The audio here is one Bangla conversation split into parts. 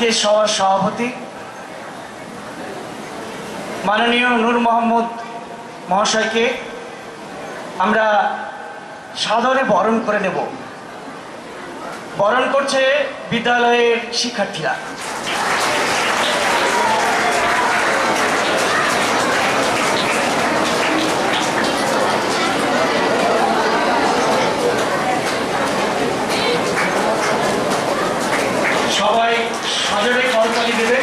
আজকের সভার সভাপতি মাননীয় নূর মোহাম্মদ মহাশয়কে আমরা সাদরে বরণ করে নেব। বরণ করছে বিদ্যালয়ের শিক্ষার্থীরা। সবাই সজোরে করতালি দেবে।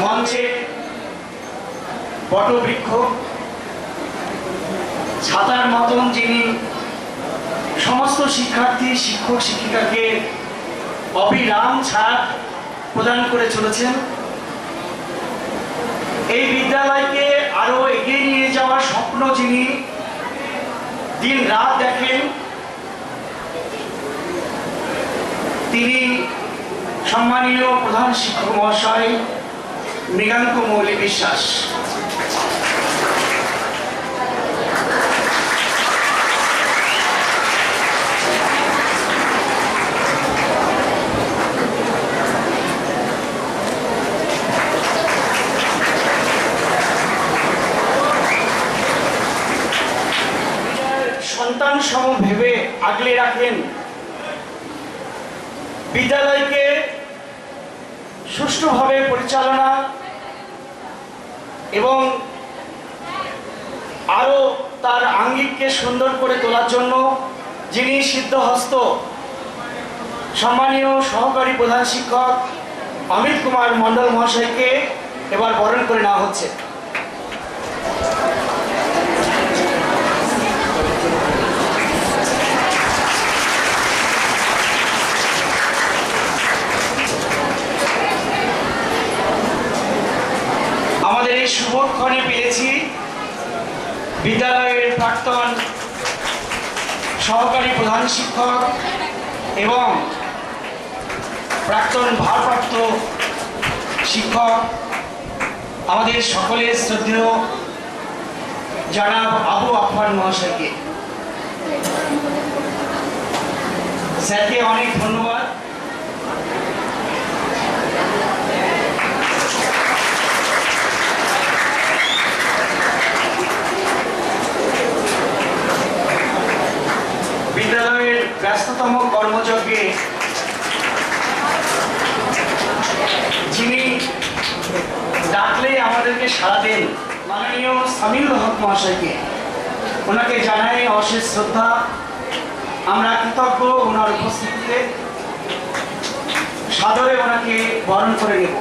মঞ্চে বটবৃক্ষ ছাতার মতন যিনি সমস্ত শিক্ষার্থী শিক্ষক শিক্ষিকাকে অবিরাম ছাড় প্রদান করে চলেছেন। এই বিদ্যালয়কে আরো এগিয়ে নিয়ে যাওয়ার স্বপ্ন যিনি দিন রাত দেখেন, তিনি সম্মানীয় প্রধান শিক্ষক মহাশয় মৃগাঙ্ক মৌলি বিশ্বাস। সন্তান সম ভেবে আগলে রাখেন, বিদ্যালয়কে সুষ্ঠুভাবে পরিচালনা এবং আরো তার আঙ্গিককে সুন্দর করে তোলার জন্য যিনি সিদ্ধহস্ত সম্মানীয় সহকারী প্রধান শিক্ষক অমিত কুমার মণ্ডল মহাশয়কে এবার বরণ করে নেওয়া হচ্ছে। আমাদের এই শুভক্ষণে পেয়েছি বিদ্যালয়ের প্রাক্তন সহকারী প্রধান শিক্ষক এবং প্রাক্তন ভারপ্রাপ্ত শিক্ষক আমাদের সকলের শ্রদ্ধেয় জনাব আবু আফফান মহাশয়কে। স্যারকে অনেক ধন্যবাদ। বিদ্যালয়ের ব্যস্ততম কর্মযজ্ঞে যিনি ডাকলে আমাদেরকে সাড়া দেন, মাননীয় সামিউল হক মহাশয়কে, ওনাকে জানাই অশেষ শ্রদ্ধা। আমরা কৃতজ্ঞ ওনার উপস্থিতিতে। সাদরে ওনাকে বরণ করে নেব।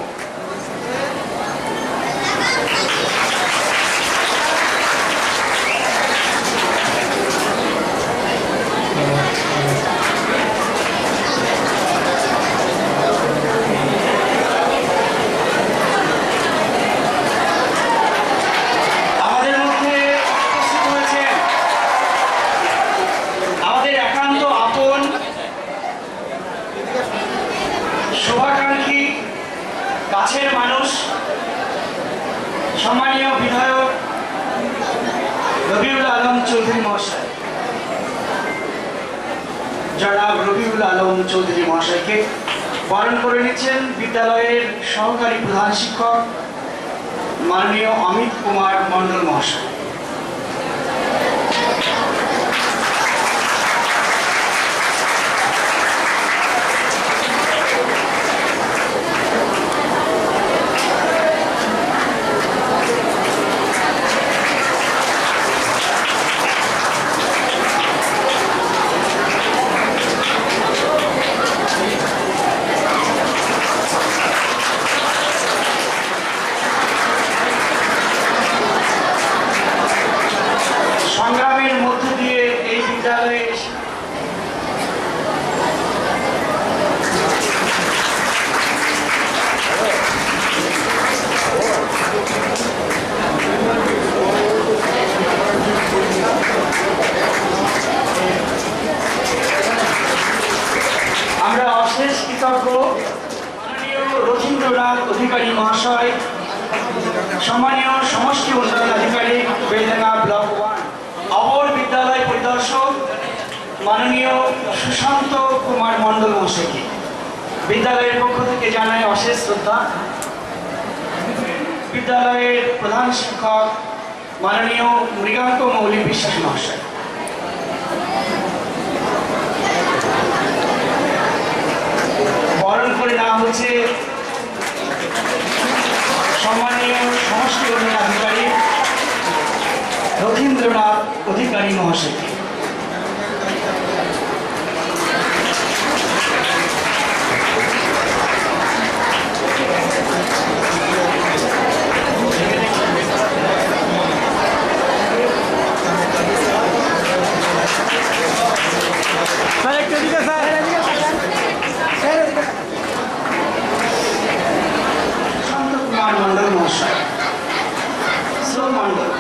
শুভাকাঙ্ক্ষী কাছের মানুষ সম্মানীয় বিধায়ক রবিউল আলম চৌধুরী মহাশয়, জনাব রবিউল আলম চৌধুরী মহাশয়কে বরণ করে নিচ্ছেন বিদ্যালয়ের সহকারী প্রধান শিক্ষক মাননীয় অমিত কুমার মণ্ডল মহাশয়। সংগ্রামের মধ্য দিয়ে এই বিদ্যালয়ে আমরা অশেষ কৃতজ্ঞ মাননীয় রথীন্দ্রনাথ অধিকারী মহাশয়, সম্মানীয় সমষ্টি উন্নয়ন আধিকারিক বেলডাঙ্গা ব্লক 1 অপর বিদ্যালয় মাননীয় সুশান্ত কুমার মণ্ডল মহাশয়কে বিদ্যালয়ের পক্ষ থেকে জানায় অশেষ শ্রদ্ধা। বিদ্যালয়ের প্রধান শিক্ষক মাননীয় মৃগাঙ্ক মৌলিক বিশ্বাস মহাশয়, বরণ করে নেওয়া হচ্ছে সম্মানীয় সমষ্টি উন্নয়ন আধিকারিক রথীন্দ্রনাথ অধিকারী মহাশয়কে। শান্ত কুমার মণ্ডল মহাশয়, শ্রম মণ্ডল।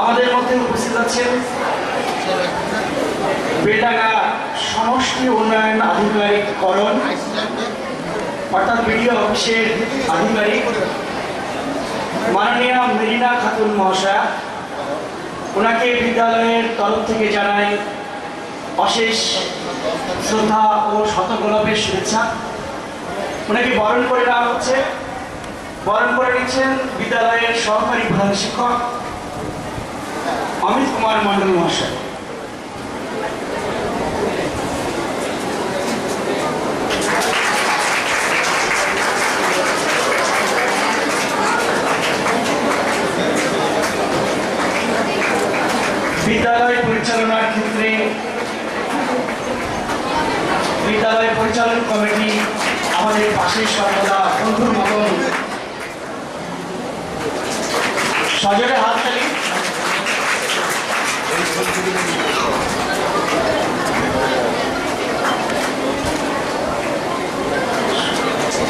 আমাদের মধ্যে উপস্থিত আছেন বেলডাঙ্গা সমষ্টি উন্নয়ন আধিকারিক করণ অর্থাৎ বিডিও অফিসের আধিকারিক মাননীয়া মেরিনা খাতুন মহাশয়া। ওনাকে বিদ্যালয়ের তরফ থেকে জানাই অশেষ শ্রদ্ধা ও শতগোলাপের শুভেচ্ছা। ওনাকে বরণ করে নেওয়া হচ্ছে। বরণ করে নিচ্ছেন বিদ্যালয়ের সহকারী প্রধান শিক্ষক অমিত কুমার মণ্ডল মহাশয়। বিদ্যালয় পরিচালনার ক্ষেত্রে বিদ্যালয় পরিচালন কমিটি আমাদের পাশে সর্বদা বন্ধুর মতন। সজোরে হাততালি।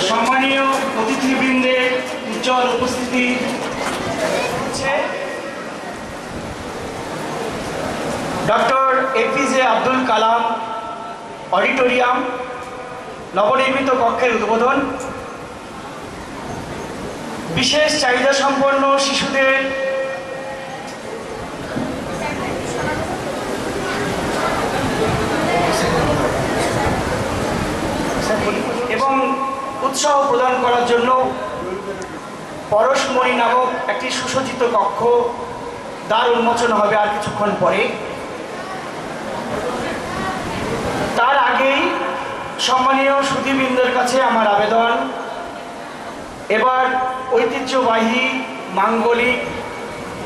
সম্মানীয় অতিথিবৃন্দের উজ্জ্বল উপস্থিতি doctor APJ Abdul Kalam auditorium নবনির্মিত কক্ষের উদ্বোধন, বিশেষ চাহিদা সম্পন্ন শিশুদের এবং উৎসাহ প্রদান করার জন্য পরশমণি নামক একটি সুসজ্জিত কক্ষ দ্বার উন্মোচন হবে আর কিছুক্ষণ পরে। তার আগেই সম্মানীয় সুধীবৃন্দের কাছে আমার আবেদন, এবার ঐতিহ্যবাহী মাঙ্গলিক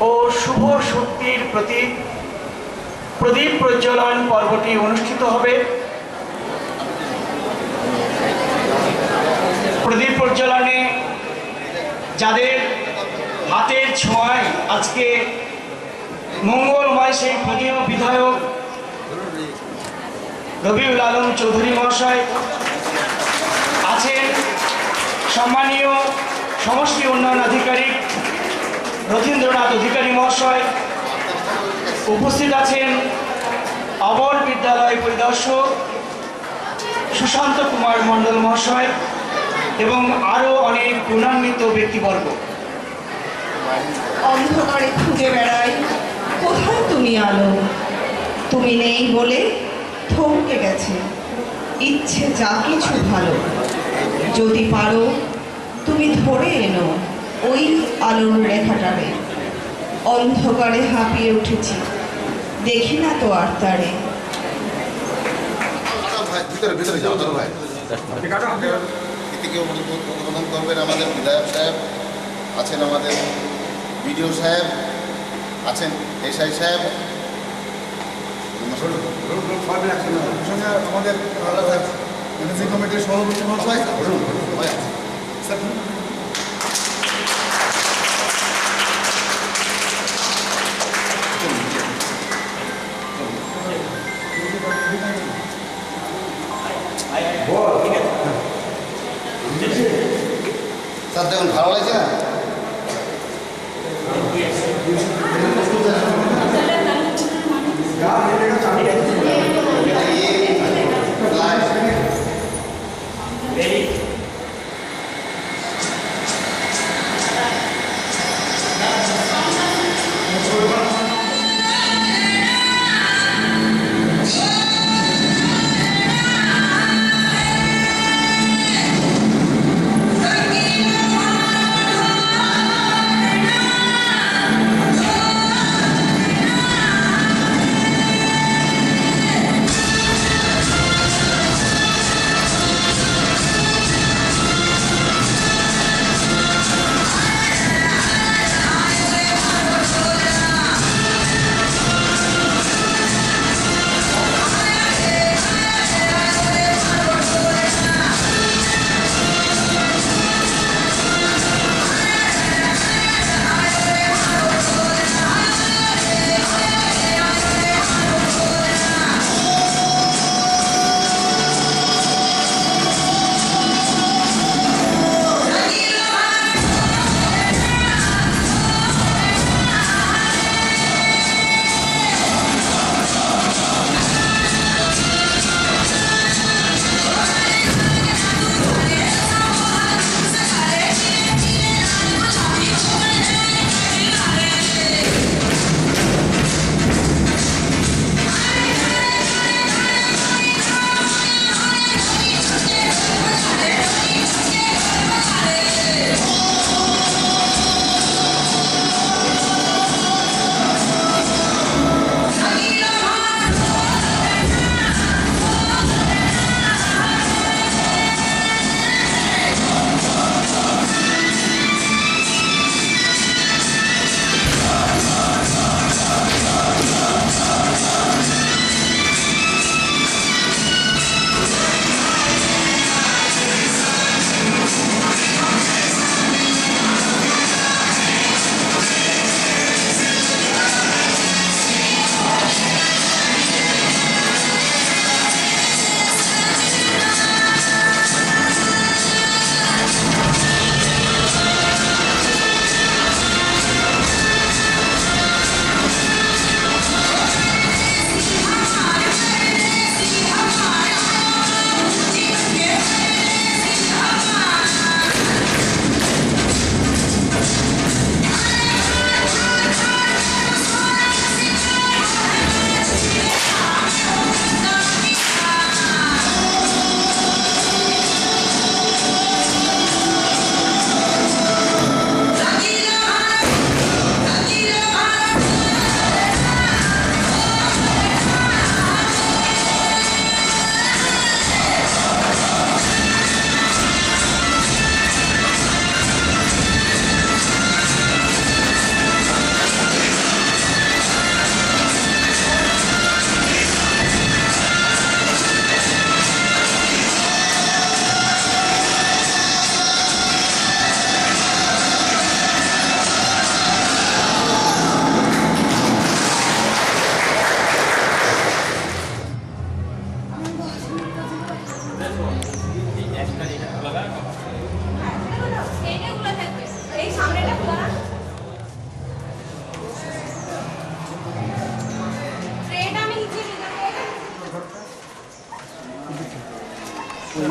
ও শুভ শক্তির প্রতীক প্রদীপ প্রজ্বলন পর্বটি অনুষ্ঠিত হবে। প্রদীপ প্রজ্বলনে যাদের হাতের ছোঁয়ায় আজকে মঙ্গলময় সেই প্রদীপ বিধায়ক রবিউল আলম চৌধুরী মহাশয় আছেন, সম্মানীয় সমষ্টি উন্নয়ন আধিকারিক রথীন্দ্রনাথ অধিকারী মহাশয় উপস্থিত আছেন, অবল বিদ্যালয় পরিদর্শক সুশান্ত কুমার মণ্ডল মহাশয় এবং আরও অনেক গুণান্বিত ব্যক্তিবর্গ। অন্ধকারে খুঁজে বেড়াই কোথায় তুমি আলো, তুমি নেই বলে থমকে গেছে ইচ্ছে যা কিছু ভালো। যদি পারো তুমি ধরে এনো ওই আলোর রেখাটারে, অন্ধকারে হাঁপিয়ে উঠেছি দেখি না তো আর তারে। ভিতরে ভিতরে যাও ভাই। উদ্বোধন করবেন আমাদের বিধায়ক সাহেব আছেন আমাদের বিডিও সাহেব, আছেন এসআই সাহেব, সঙ্গে আমাদের ম্যানেজিং কমিটির সভাপতি মহাশয় স্যার। স্যার দেখুন ভালো লাগছে না?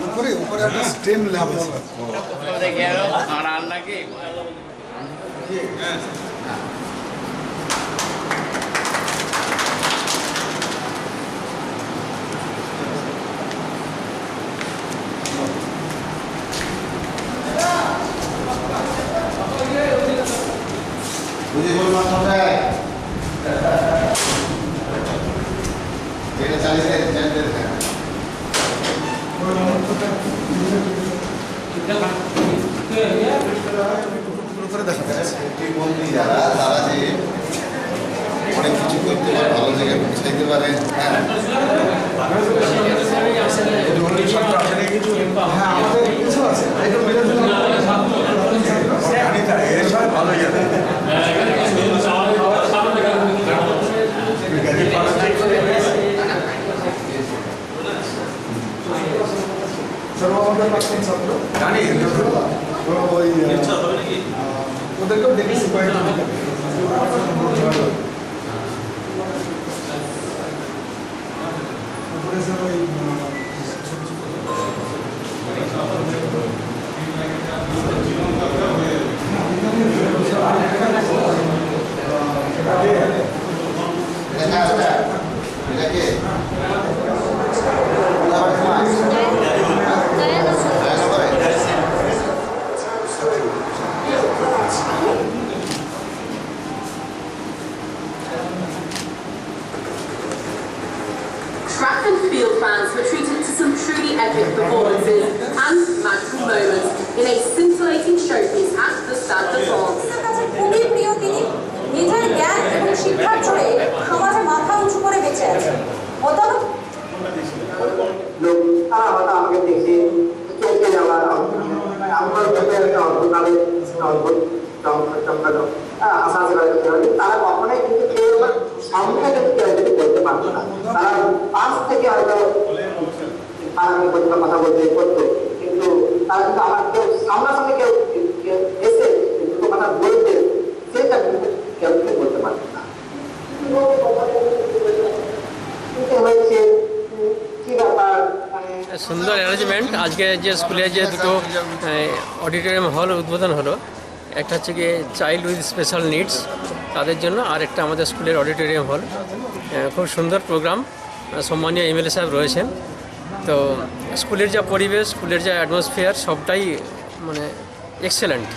উপরে উপরে একটা স্টেম ল্যাব আছে। বুঝি বল মাস্টার এটা চালিয়ে জানতে দেখা করে দেখা যাচ্ছে। প্রতিবন্ধী যারা তারা যে অনেক কিছু করতে পারে, ভালো জায়গায় পৌঁছাইতে পারে। হ্যাঁ, হ্যাঁ, আমাদের কিছু আছে এটা মিলে ভালো যাবে। আমাদের প্রাক্তন ছাত্র জানি ওই ওদেরকেও দেখেছি কয়েকটা উপরে স্যার ওই Track and field fans were treated to some truly epic performances and magical moments in a scintillating showpiece at the Stade de France. আমার কাছে খুবই প্রিয় তিনি নিজের জ্ঞান এবং শিক্ষার জোরে সমাজে মাথা উঁচু করে বেঁচে আছেন। মতামত লোক তারা হয়তো আমাকে দেখে চমকে যাওয়ার আমার একটা অদ্ভুতভাবে অদ্ভুত চমকানো আশা করে তারা কখনোই কিন্তু কেউ সামনে কিন্তু কেউ যদি বলতে পারতো না। তারা পাশ থেকে হয়তো কথা বলতে করতো, কিন্তু তারা কিন্তু আমার কেউ সামনাসামনি কেউ এসে দুটো কথা বলতে সেটা কিন্তু কেউ বলতে পারতো না। হয়েছে সুন্দর অ্যারেঞ্জমেন্ট। আজকে যে স্কুলে যে দুটো অডিটোরিয়াম হল উদ্বোধন হলো, একটা হচ্ছে গিয়ে চাইল্ড উইথ স্পেশাল নিডস তাদের জন্য, আর একটা আমাদের স্কুলের অডিটোরিয়াম হল। খুব সুন্দর প্রোগ্রাম, সম্মানীয় এমএলএ সাহেব রয়েছেন। তো স্কুলের যা পরিবেশ, স্কুলের যা অ্যাটমসফিয়ার সবটাই মানে এক্সেলেন্ট।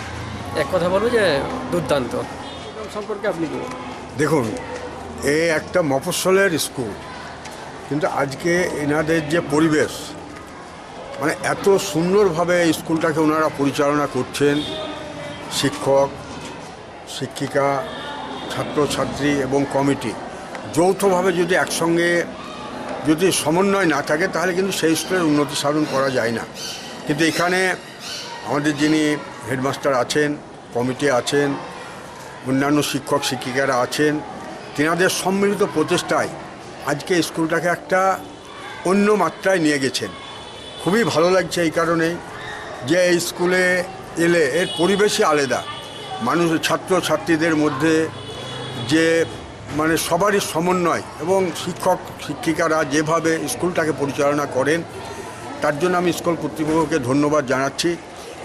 এক কথা বলবো যে দুর্দান্ত। সম্পর্কে আপনি কি দেখুন, এ একটা মফস্বলের স্কুল, কিন্তু আজকে এনাদের যে পরিবেশ, মানে এত সুন্দরভাবে স্কুলটাকে ওনারা পরিচালনা করছেন, শিক্ষক, শিক্ষিকা, ছাত্রছাত্রী এবং কমিটি যৌথভাবে যদি একসঙ্গে যদি সমন্বয় না থাকে তাহলে কিন্তু সেই স্কুলের উন্নতি সাধন করা যায় না। কিন্তু এখানে আমাদের যিনি হেডমাস্টার আছেন, কমিটি আছেন, অন্যান্য শিক্ষক শিক্ষিকারা আছেন, তেনাদের সম্মিলিত প্রচেষ্টায় আজকে স্কুলটাকে একটা অন্য মাত্রায় নিয়ে গেছেন। খুবই ভালো লাগছে এই কারণেই যে এই স্কুলে এলে এর পরিবেশই আলাদা। মানুষ ছাত্রছাত্রীদের মধ্যে যে মানে সবারই সমন্বয় এবং শিক্ষক শিক্ষিকারা যেভাবে স্কুলটাকে পরিচালনা করেন তার জন্য আমি স্কুল কর্তৃপক্ষকে ধন্যবাদ জানাচ্ছি।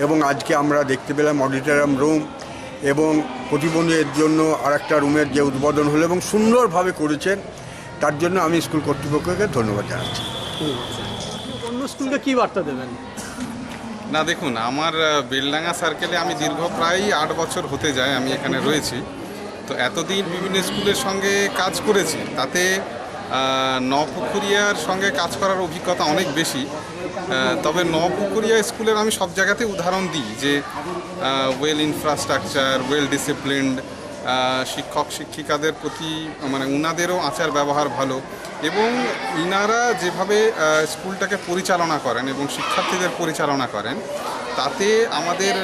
এবং আজকে আমরা দেখতে পেলাম অডিটোরিয়াম রুম এবং প্রতিবন্ধীদের জন্য আরেকটা রুমের যে উদ্বোধন হলো এবং সুন্দরভাবে করেছেন, তার জন্য আমি স্কুল কর্তৃপক্ষকে ধন্যবাদ জানাচ্ছি। অন্য স্কুলকে কী বার্তা দেবেন? না দেখুন, আমার বেলডাঙ্গা সার্কেলে আমি দীর্ঘ প্রায় 8 বছর হতে যায় আমি এখানে রয়েছি। তো এতদিন বিভিন্ন স্কুলের সঙ্গে কাজ করেছি, তাতে নপুকুরিয়ার সঙ্গে কাজ করার অভিজ্ঞতা অনেক বেশি। তবে নপুকুরিয়া স্কুলের আমি সব জায়গাতে উদাহরণ দিই যে ওয়েল ইনফ্রাস্ট্রাকচার, ওয়েল ডিসিপ্লিনড, শিক্ষক শিক্ষিকাদের প্রতি মানে উনাদেরও আচার ব্যবহার ভালো, এবং ইনারা যেভাবে স্কুলটাকে পরিচালনা করেন এবং শিক্ষার্থীদের পরিচালনা করেন, তাতে আমাদের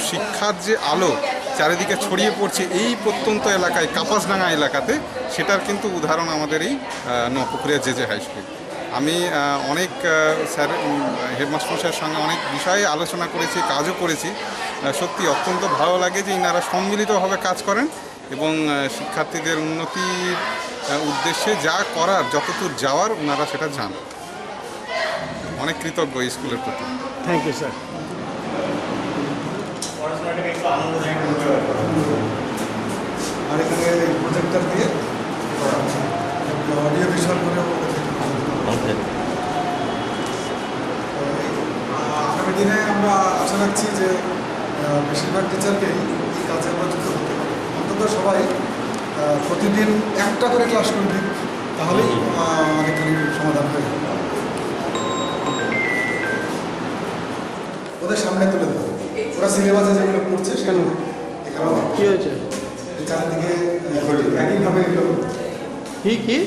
শিক্ষার যে আলো চারিদিকে ছড়িয়ে পড়ছে এই প্রত্যন্ত এলাকায়, কাপাসডাঙ্গা এলাকাতে, সেটার কিন্তু উদাহরণ আমাদের এই নপুকুরিয়া জেজে হাই স্কুল। আমি অনেক স্যার হেডমাস্টারের সঙ্গে অনেক বিষয়ে আলোচনা করেছি, কাজও করেছি। সত্যি অত্যন্ত ভালো লাগে যে ইনারা সম্মিলিতভাবে কাজ করেন এবং শিক্ষার্থীদের উন্নতির উদ্দেশ্যে যা করার, যতদূর যাওয়ার ওনারা সেটা জান। অনেক কৃতজ্ঞ এই স্কুলের প্রতি। Thank you sir. আর এখানে প্রজেক্টর দিয়ে অডিও ভিজুয়াল করে আগামী দিনে আমরা আশা রাখছি যে বেশিরভাগ টিচারকে এই কাজে আমরা যুক্ত করতে পারি। অন্তত সবাই প্রতিদিন একটা করে ক্লাস করবে, তাহলেই অনেকখানি সমাধান হয়ে যাবে। ওদের সামনে তুলে দেবো, ওরা সিলেবাসে যেগুলো পড়ছে সেগুলো এখানে কি হয়েছে? চারিদিকে একইভাবে এগুলো কি কি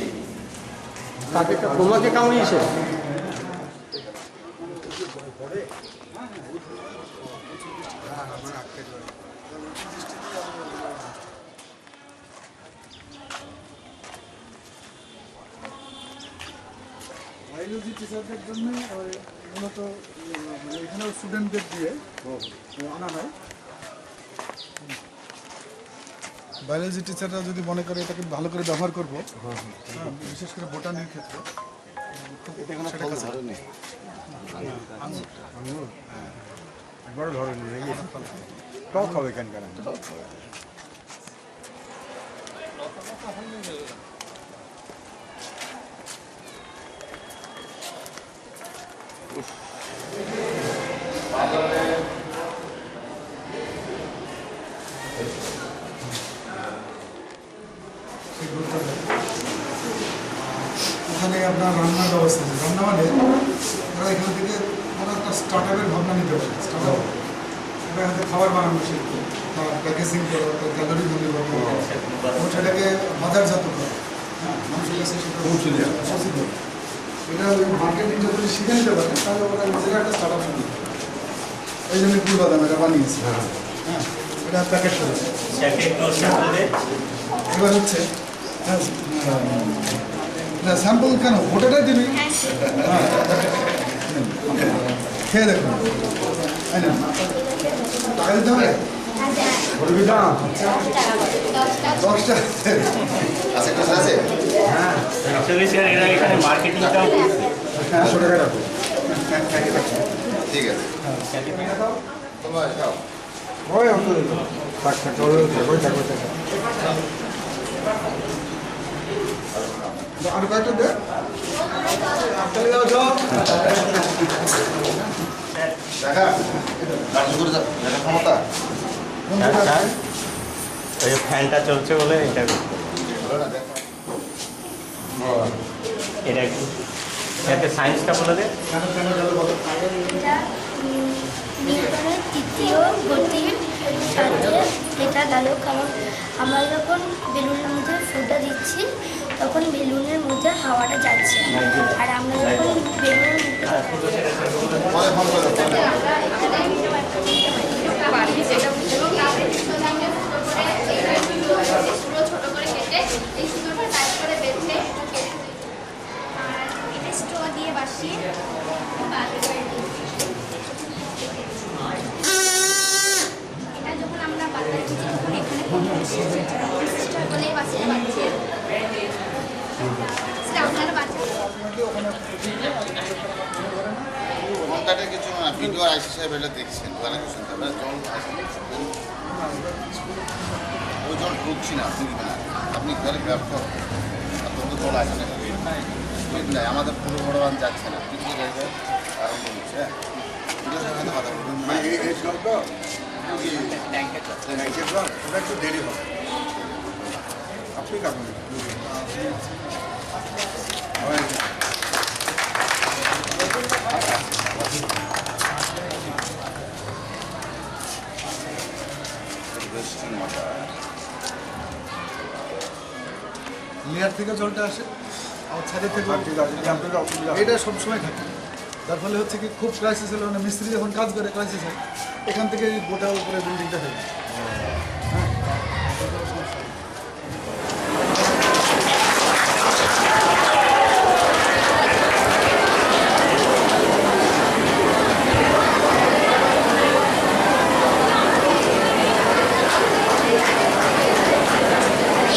কাকে তোমাকে কামড়িয়েছে? বায়োলজি টিচারদের জন্য মূলত এখানেও স্টুডেন্টদের দিয়ে আনা হয়। বায়োলজি টিচাররা যদি মনে করে এটাকে ভালো করে ব্যবহার করবো, বিশেষ করে বোটানির ক্ষেত্রে একবারও ধরেনি নাকি? টক হবে এখানকার। এখানে আপনার রান্নার ব্যবস্থা আছে। রান্না মানে ওরা এখান থেকে ওরা একটা স্টার্টারের ভাবনা নিতে পারে। স্টার্টার ওরা এখান থেকে খাবার বানানো শিখবে, তার প্যাকেজিং করা, তার ক্যালোরি গুলি করা এবং সেটাকে বাজারজাত করা, হ্যাঁ, মানুষের কাছে সেটা পৌঁছে দেওয়া। এটা ওই মার্কেটিংটা যদি শিখে নিতে পারে তাহলে ওরা নিজেরা একটা স্টার্ট আপ শুরু করে। এই জন্য কুল বাদাম এটা বানিয়েছে, হ্যাঁ, এটা প্যাকেট করেছে। এবার হচ্ছে না স্যাম্পল কেন ওটাটাই দিবি, হ্যাঁ খেয়ে দেখুন, তাই না? টাকা দিতে হবে 10টা আচ্ছা কিছু আছে? হ্যাঁ, এখানে মার্কেটিংটাও 100 টাকা রাখো। ঠিক আছে তোমরা যাও। ওই অন্তত টাকা আর কয়েকটা দে দেখা কার্যকরী দেখা ক্ষমতা ওই ফ্যানটা চলছে বলে এটা এটা এতে সায়েন্সটা বলে দে। এটা নিউটনের তৃতীয় গতির সাথে এটা গেল, কারণ আমরা যখন বেলুনের মধ্যে ফুটা দিচ্ছি তখন বেলুনের মধ্যে হাওয়াটা যাচ্ছে, আর আমরা যখন বেলুনের ছোট করে কেটে এই সুন্দর টাইট করে বেঁধে আর এটা স্ট্র দিয়ে বাসিয়ে এটা যখন আমরা বাতাস দিচ্ছি তখন এখানে বলে বাসিয়ে পাচ্ছি সেটা আপনারা বাচ্চা ঘন্টাটা কিছু না, ভিডিও আইসি সাহেব এটা দেখছেন, ওখানে কিছু জল ওই জল ঢুকছি না, ঢুকবে না, আপনি ঘরে ব্যর্থ আপনার তো জল আসে না, ঠিক নাই, আমাদের পুরো ভগবান যাচ্ছে না, কিছু জায়গায় আরম্ভ হচ্ছে। হ্যাঁ ভিডিও সাহেব কথা বলবেন এই জলটা ট্যাঙ্কের জল ওটা একটু দেরি হবে, আপনি কাটুন। লেয়ার থেকে জলটা আসে আর ছাদের থেকে এটা সবসময় থাকে, তার ফলে হচ্ছে কি খুব ক্রাইসিস হলে মানে মিস্ত্রি যখন কাজ করে ক্রাইসিস হয় এখান থেকে গোটা উপরে বিল্ডিংটা হয়ে যায়।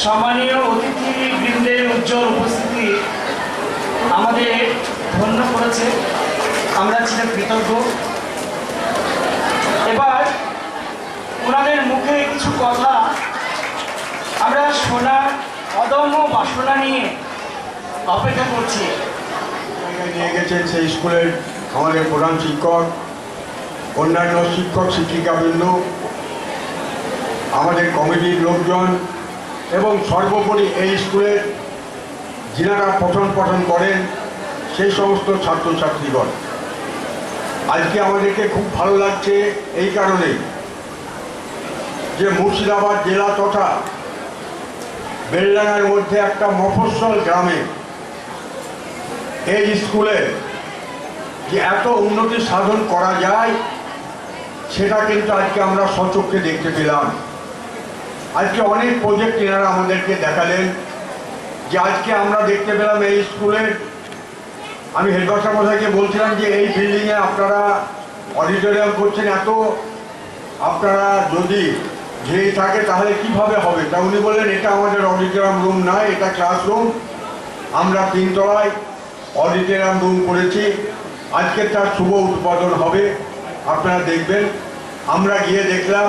সম্মানীয় অতিথিবৃন্দের উজ্জ্বল উপস্থিতি আমাদের ধন্য করেছে, আমরা ছিলাম কৃতজ্ঞ। এবার ওনাদের মুখে কিছু কথা আমরা শোনার অদম্য বাসনা নিয়ে অপেক্ষা করছি। নিয়ে গেছেন সেই স্কুলের আমাদের প্রধান শিক্ষক, অন্যান্য শিক্ষক শিক্ষিকাবৃন্দ, আমাদের কমিটির লোকজন এবং সর্বোপরি এই স্কুলের যিনারা পঠন করেন সেই সমস্ত ছাত্রছাত্রীগণ। আজকে আমাদেরকে খুব ভালো লাগছে এই কারণেই যে মুর্শিদাবাদ জেলা তথা বেলডাঙ্গার মধ্যে একটা মফস্বল গ্রামে এই স্কুলে যে এত উন্নতি সাধন করা যায় সেটা কিন্তু আজকে আমরা সচক্ষে দেখতে পেলাম। আজকে অনেক প্রজেক্ট এনারা আমাদেরকে দেখালেন যে আজকে আমরা দেখতে পেলাম এই স্কুলের, আমি হেডমাস্টার মশাইকে বলছিলাম যে এই বিল্ডিংয়ে আপনারা অডিটোরিয়াম করছেন, এত আপনারা যদি ঘিরে থাকে তাহলে কিভাবে হবে? তা উনি বললেন এটা আমাদের অডিটোরিয়াম রুম নয়, এটা ক্লাসরুম। আমরা 3 তলায় অডিটোরিয়াম রুম করেছি, আজকে তার শুভ উদ্বোধন হবে, আপনারা দেখবেন। আমরা গিয়ে দেখলাম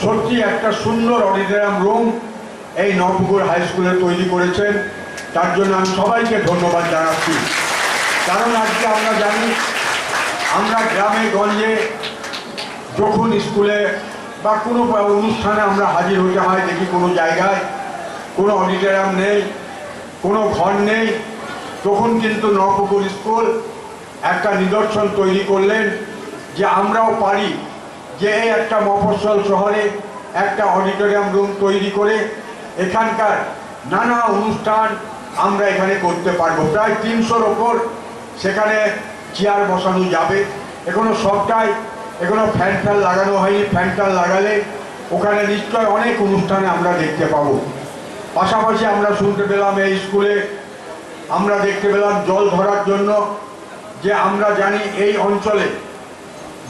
সত্যি একটা সুন্দর অডিটোরিয়াম রুম এই নবপুকুর হাই স্কুলে তৈরি করেছেন, তার জন্য আমি সবাইকে ধন্যবাদ জানাচ্ছি। কারণ আজকে আমরা জানি আমরা গ্রামে গঞ্জে যখন স্কুলে বা কোনো অনুষ্ঠানে আমরা হাজির হতে হয়, দেখি কোনো জায়গায় কোনো অডিটোরিয়াম নেই, কোনো ঘর নেই, তখন কিন্তু নবপুকুর স্কুল একটা নিদর্শন তৈরি করলেন যে আমরাও পারি যে এই একটা মফস্বল শহরে একটা অডিটোরিয়াম রুম তৈরি করে এখানকার নানা অনুষ্ঠান আমরা এখানে করতে পারবো। প্রায় 300-র ওপর সেখানে চেয়ার বসানো যাবে। এখনো সবটাই এখনো ফ্যান লাগানো হয়নি, ফ্যান লাগালে ওখানে নিশ্চয় অনেক অনুষ্ঠানে আমরা দেখতে পাবো। পাশাপাশি আমরা শুনতে পেলাম এই স্কুলে আমরা দেখতে পেলাম জল ধরার জন্য, যে আমরা জানি এই অঞ্চলে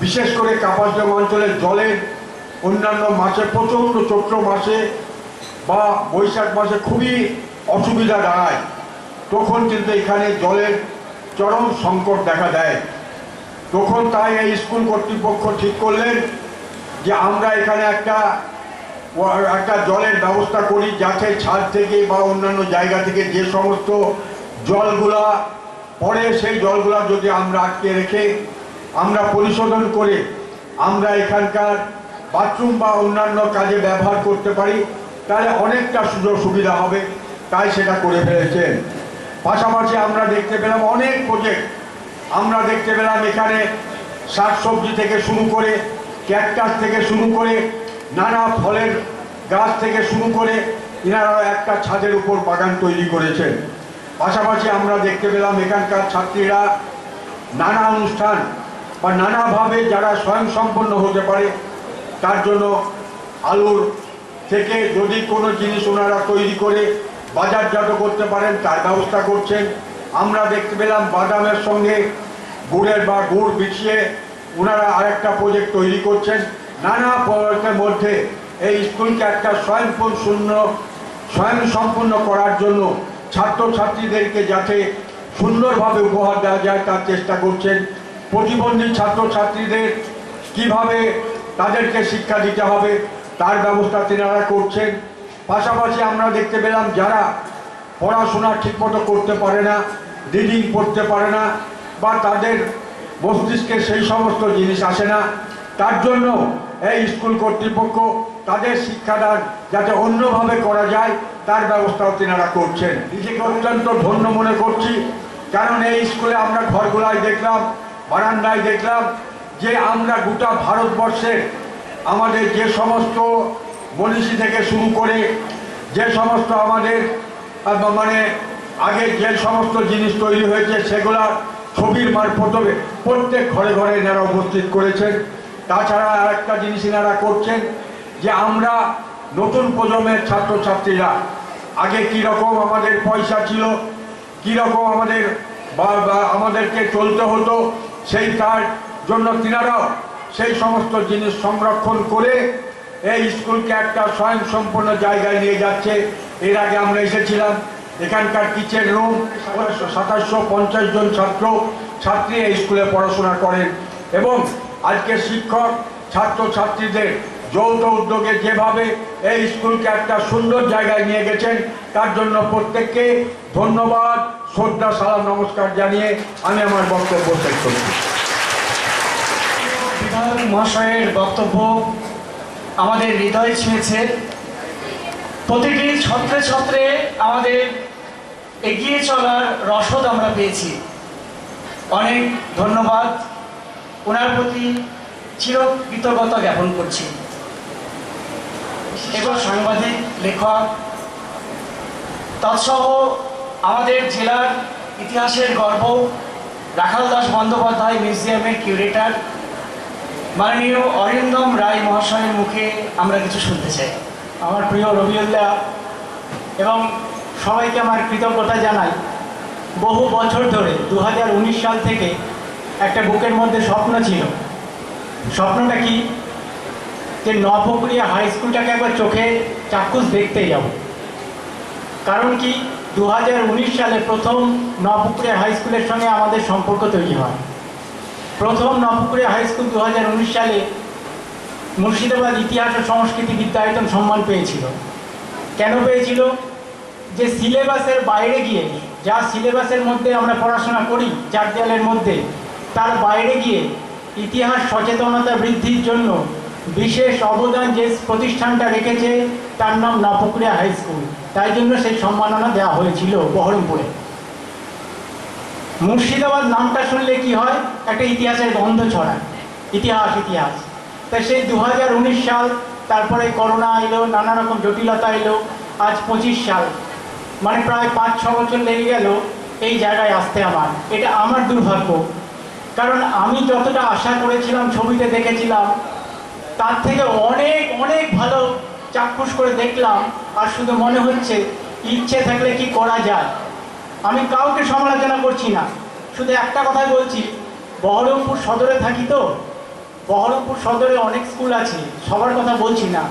বিশেষ করে কাপাসডাঙ্গা অঞ্চলে জলের অন্যান্য মাসে প্রচণ্ড চৈত্র মাসে বা বৈশাখ মাসে খুবই অসুবিধা দাঁড়ায়, তখন কিন্তু এখানে জলের চরম সংকট দেখা দেয়। তখন তাই এই স্কুল কর্তৃপক্ষ ঠিক করলেন যে আমরা এখানে একটা জলের ব্যবস্থা করি, যাতে ছাদ থেকে বা অন্যান্য জায়গা থেকে যে সমস্ত জলগুলা পড়ে সেই জলগুলা যদি আমরা আটকে রেখে আমরা পরিশোধন করে আমরা এখানকার বাথরুম বা অন্যান্য কাজে ব্যবহার করতে পারি, তাহলে অনেকটা সুযোগ সুবিধা হবে। তাই সেটা করে ফেলেছেন। পাশাপাশি আমরা দেখতে পেলাম অনেক প্রজেক্ট, আমরা দেখতে পেলাম এখানে শাকসবজি থেকে শুরু করে ক্যাকটাস থেকে শুরু করে নানা ফলের গাছ থেকে শুরু করে এনারা একটা ছাদের উপর বাগান তৈরি করেছেন। পাশাপাশি আমরা দেখতে পেলাম এখানকার ছাত্রীরা নানা অনুষ্ঠান বা নানাভাবে যারা স্বয়ংসম্পন্ন হতে পারে তার জন্য আলুর থেকে যদি কোনো জিনিস ওনারা তৈরি করে বাজারজাত করতে পারেন তার ব্যবস্থা করছেন। আমরা দেখতে পেলাম বাদামের সঙ্গে গুড়ের বা গুড় বিছিয়ে ওনারা আরেকটা প্রজেক্ট তৈরি করছেন। নানা প্রজেক্টের মধ্যে এই স্কুলকে একটা স্বয়ংসম্পূর্ণ করার জন্য ছাত্রছাত্রীদেরকে যাতে সুন্দরভাবে উপহার দেওয়া যায় তার চেষ্টা করছেন। প্রতিবন্ধী ছাত্রছাত্রীদের কিভাবে তাদেরকে শিক্ষা দিতে হবে তার ব্যবস্থা তেনারা করছেন। পাশাপাশি আমরা দেখতে পেলাম যারা পড়াশোনা ঠিকমতো করতে পারে না, রিডিং পড়তে পারে না বা তাদের মস্তিষ্কে সেই সমস্ত জিনিস আসে না, তার জন্য এই স্কুল কর্তৃপক্ষ তাদের শিক্ষাদান যাতে অন্যভাবে করা যায় তার ব্যবস্থাও তেনারা করছেন। নিজেকে অত্যন্ত ধন্য মনে করছি, কারণ এই স্কুলে আমরা ঘরগুলায় দেখলাম, বারান্দায় দেখলাম যে আমরা গোটা ভারতবর্ষের আমাদের যে সমস্ত মনীষী থেকে শুরু করে যে সমস্ত আমাদের মানে আগে যে সমস্ত জিনিস তৈরি হয়েছে সেগুলা ছবির মারফতে প্রত্যেক ঘরে ঘরে এনারা উপস্থিত করেছেন। তাছাড়া আরেকটা জিনিস এনারা করছেন যে আমরা নতুন প্রজন্মের ছাত্রছাত্রীরা আগে কীরকম আমাদের পয়সা ছিল, কীরকম আমাদেরকে চলতে হতো, সেই তার জন্য তিনারাও সেই সমস্ত জিনিস সংরক্ষণ করে এই স্কুলকে একটা স্বয়ংসম্পূর্ণ জায়গায় নিয়ে যাচ্ছে। এর আগে আমরা এসেছিলাম, এখানকার কিচেন রুম 2750 জন ছাত্রী এই স্কুলে পড়াশোনা করেন এবং আজকে শিক্ষক ছাত্রছাত্রীদের যৌথ উদ্যোগে যেভাবে এই স্কুলকে একটা সুন্দর জায়গায় নিয়ে গেছেন তার জন্য প্রত্যেককে ধন্যবাদ, শ্রদ্ধা, সালাম, নমস্কার জানিয়ে আমি আমার বক্তব্য শেষ করছি। বিধায়ক মহাশয়ের বক্তব্য আমাদের হৃদয় ছুঁয়েছে। প্রতিটি ছত্রে ছত্রে আমাদের এগিয়ে চলার রসদ আমরা পেয়েছি। অনেক ধন্যবাদ, ওনার প্রতি চিরকৃতজ্ঞতা জ্ঞাপন করছি। এবং সাংবাদিক, লেখক, তৎসহ আমাদের জেলার ইতিহাসের গর্ব রাখাল দাস বন্দ্যোপাধ্যায় মিউজিয়ামের কিউরেটর মাননীয় অরিন্দম রায় মহাশয়ের মুখে আমরা কিছু শুনতে চাই। আমার প্রিয় রবিউল্লাহ এবং সবাইকে আমার কৃতজ্ঞতা জানাই। বহু বছর ধরে 2019 সাল থেকে একটা বুকের মধ্যে স্বপ্ন ছিল। স্বপ্নটা কি, যে নপুকুরিয়া হাই স্কুলটাকে একবার চোখে চাক্ষুষ দেখতে যাব। কারণ কি, 2019 সালে প্রথম নপুকুরিয়া হাই স্কুলের সঙ্গে আমাদের সম্পর্ক তৈরি হয়। প্রথম নপুকুরিয়া হাই স্কুল 2019 সালে মুর্শিদাবাদ ইতিহাস ও সংস্কৃতি বিদ্যায়তন সম্মান পেয়েছিল। কেন পেয়েছিল? যে সিলেবাসের বাইরে গিয়ে, যা সিলেবাসের মধ্যে আমরা পড়াশোনা করি চার দেয়ালের মধ্যে, তার বাইরে গিয়ে ইতিহাস সচেতনতা বৃদ্ধির জন্য বিশেষ অবদান যে প্রতিষ্ঠানটা রেখেছে তার নাম নপুকুরিয়া হাই স্কুল। তাই জন্য সেই সম্মাননা দেওয়া হয়েছিল বহরমপুরে। মুর্শিদাবাদ নামটা শুনলে কি হয়, একটা ইতিহাসের গন্ধ ছড়ায়, ইতিহাস ইতিহাস। তাই সেই 2019 সাল, তারপরে করোনা এলো, নানা রকম জটিলতা এলো, আজ 25 সাল, মানে প্রায় 5-6 বছর লেগে গেল এই জায়গায় আসতে আমার। এটা আমার দুর্ভাগ্য, কারণ আমি যতটা আশা করেছিলাম, ছবিতে দেখেছিলাম, তার থেকে অনেক অনেক ভালো চাক্ষুষ করে দেখলাম। আর শুধু মনে হচ্ছে ইচ্ছে থাকলে কি করা যায়। আমি কাউকে সমালোচনা করছি না, শুধু একটা কথাই বলছি, বহরমপুর সদরে থাকি তো, বহরমপুর সদরে অনেক স্কুল আছে, সবার কথা বলছি না।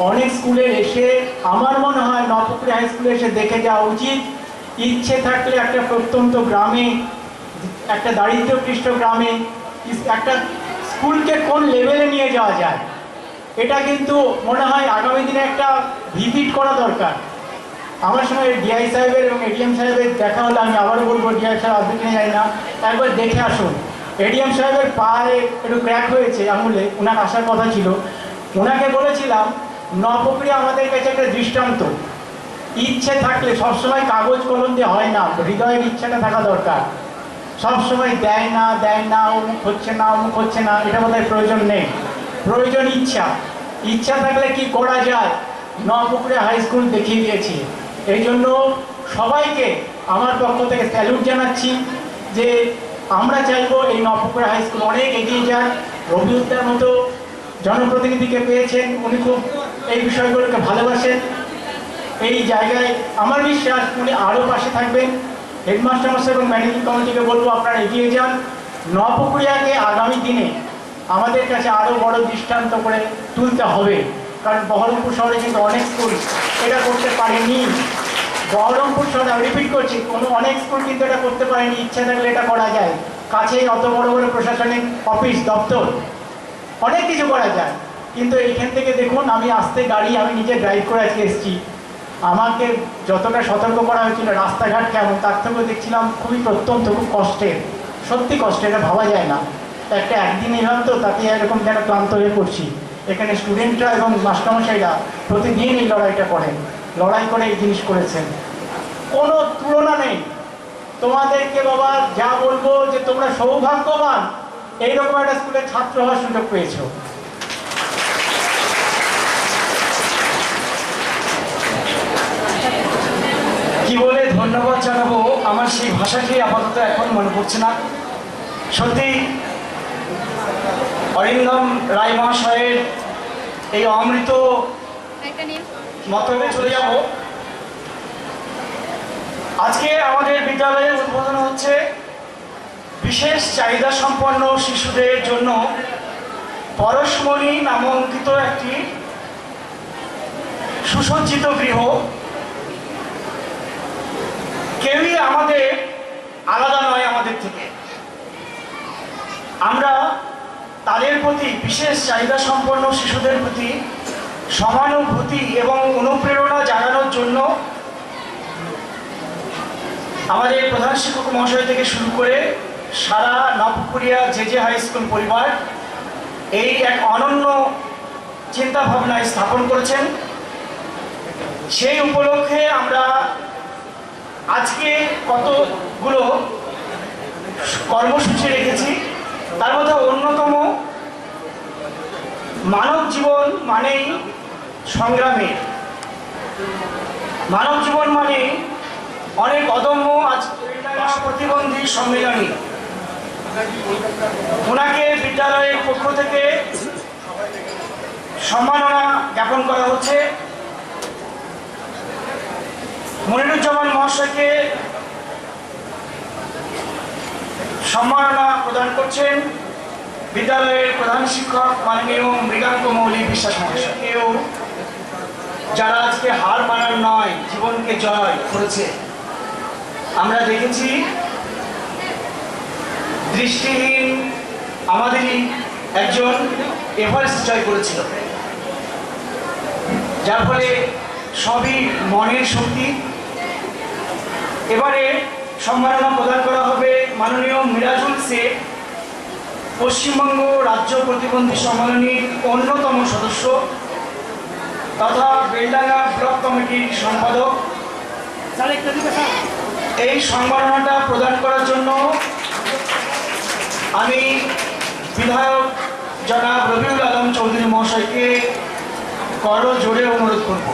অনেক স্কুলে এসে আমার মনে হয় নপুকুরিয়া হাই স্কুলে এসে দেখে যাওয়া উচিত। ইচ্ছে থাকলে একটা প্রত্যন্ত গ্রামে, একটা দারিদ্র্যপৃষ্ট গ্রামে একটা স্কুলকে কোন লেভেলে নিয়ে যাওয়া যায়, এটা কিন্তু মনে হয় আগামী দিনে একটা ভিজিট করা দরকার। আমার সঙ্গে ডিআই সাহেবের এবং এডিএম সাহেবের দেখা হলে, আমি আবারও বলবো, ডিআই সাহেব আসবে কিনে জানি না, একবার দেখে আসুন। এডিএম সাহেবের পায়ে একটু ক্র্যাক হয়েছে আঙুলে, ওনার আসার কথা ছিল। ওনাকে বলেছিলাম নপুকুরিয়া আমাদের কাছে একটা দৃষ্টান্ত। ইচ্ছে থাকলে, সবসময় কাগজ কলম দিয়ে হয় না, হৃদয়ের ইচ্ছাটা থাকা দরকার। সবসময় দেয় না, অমুক হচ্ছে না, এটা বোধহয় প্রয়োজন নেই। প্রয়োজন ইচ্ছা। ইচ্ছা থাকলে কি করা যায়, নপুকুরিয়া হাই স্কুল দেখিয়ে দিয়েছি। এই জন্য সবাইকে আমার পক্ষ থেকে স্যালুট জানাচ্ছি যে আমরা চাইবো এই নপুকুরিয়া হাই স্কুল অনেক এগিয়ে যাক। রবিউদ্দার মতো জনপ্রতিনিধিকে পেয়েছেন, উনি খুব এই বিষয়গুলোকে ভালোবাসেন। এই জায়গায় আমার বিশ্বাস উনি আরও পাশে থাকবেন। হেডমাস্টার মশাই এবং ম্যানেজিং কমিটিকে বলবো, আপনারা এগিয়ে যান। নপুকুরিয়াকে আগামী দিনে আমাদের কাছে আরও বড় দৃষ্টান্ত করে তুলতে হবে, কারণ বহরমপুর শহরে কিন্তু অনেক স্কুল এটা করতে পারেনি। বহরমপুর শহরে, আমি রিপিট করছি, অনেক স্কুল কিন্তু এটা করতে পারেনি। ইচ্ছা থাকলে এটা করা যায়। কাছেই অত বড় বড় প্রশাসনিক অফিস, দপ্তর, অনেক কিছু করা যায়। কিন্তু এইখান থেকে দেখুন, আমি আসতে গাড়ি আমি নিজে ড্রাইভ করে আজকে এসেছি। আমাকে যতটা সতর্ক করা হয়েছিল রাস্তাঘাট কেমন, তার থেকেও দেখছিলাম খুবই প্রত্যন্ত, খুব কষ্টের, সত্যি কষ্ট, এটা ভাবা যায় না। একদিন এলাম তো, তাতে এরকম যেন ক্লান্ত হয়ে পড়ছি। এখানে স্টুডেন্টরা এবং মাস্টারমশাইরা প্রতিদিন এই লড়াইটা করেন, লড়াই করে এই জিনিস করেছেন। কোনো তুলনা নেই। তোমাদেরকে বাবা যা বলবো, যে তোমরা সৌভাগ্যবান এইরকম একটা স্কুলের ছাত্র হওয়ার সুযোগ পেয়েছো। কি বলে ধন্যবাদ জানাবো, আমার সেই ভাষাটি আপাতত এখন মনে পড়ছে না। সত্যি অরিন্দম রায় মহাশয়ের এই অমৃত মতবে চলে যাব। আজকে আমাদের বিদ্যালয়ে উদ্বোধন হচ্ছে বিশেষ চাহিদা সম্পন্ন শিশুদের জন্য পরশমণি নামাঙ্কিত একটি সুসজ্জিত গৃহ। কেউই আমাদের আলাদা নয় আমাদের থেকে। আমরা তাদের প্রতি, বিশেষ চাহিদা সম্পন্ন শিশুদের প্রতি সমানুভূতি এবং অনুপ্রেরণা জানানোর জন্য আমাদের প্রধান শিক্ষক মহাশয় থেকে শুরু করে সারা নপুকুরিয়া জেজে হাই স্কুল পরিবার এই এক অনন্য চিন্তা ভাবনায় স্থাপন করেছেন। সেই উপলক্ষে আমরা আজকে কতগুলো কর্মসূচি রেখেছি। তার মধ্যে অন্যতম, মানব জীবন মানেই সংগ্রামের। মানব জীবন মানে অনেক অদম্য প্রতিবন্ধী সম্মেলনী। ওনাকে বিদ্যালয়ের পক্ষ থেকে সম্মাননা জ্ঞাপন করা হচ্ছে। মনিরুজ্জামান মহাশয়কে সম্মাননা প্রদান করছেন বিদ্যালয়ের প্রধান শিক্ষক মাননীয় মৃগাঙ্ক মৌলিক বিশ্বাস মহাশয়। কেউ যারা আজকে হার মানার নয়, জীবনকে জয় করেছে। আমরা দেখেছি দৃষ্টিহীন আমাদেরই একজন এভারেস্ট জয় করেছিল, যার ফলে সবই মনের শক্তি। এবারে সম্মাননা প্রদান করা হবে মাননীয় মিরাজুল শেখ, পশ্চিমবঙ্গ রাজ্য প্রতিবন্ধী সম্মেলনীর অন্যতম সদস্য তথা বেলডাঙ্গা ব্লক কমিটির সম্পাদক। এই সম্মাননাটা প্রদান করার জন্য আমি বিধায়ক জনাব রবিউল আলম চৌধুরী মহাশয়কে করজোড়ে অনুরোধ করব।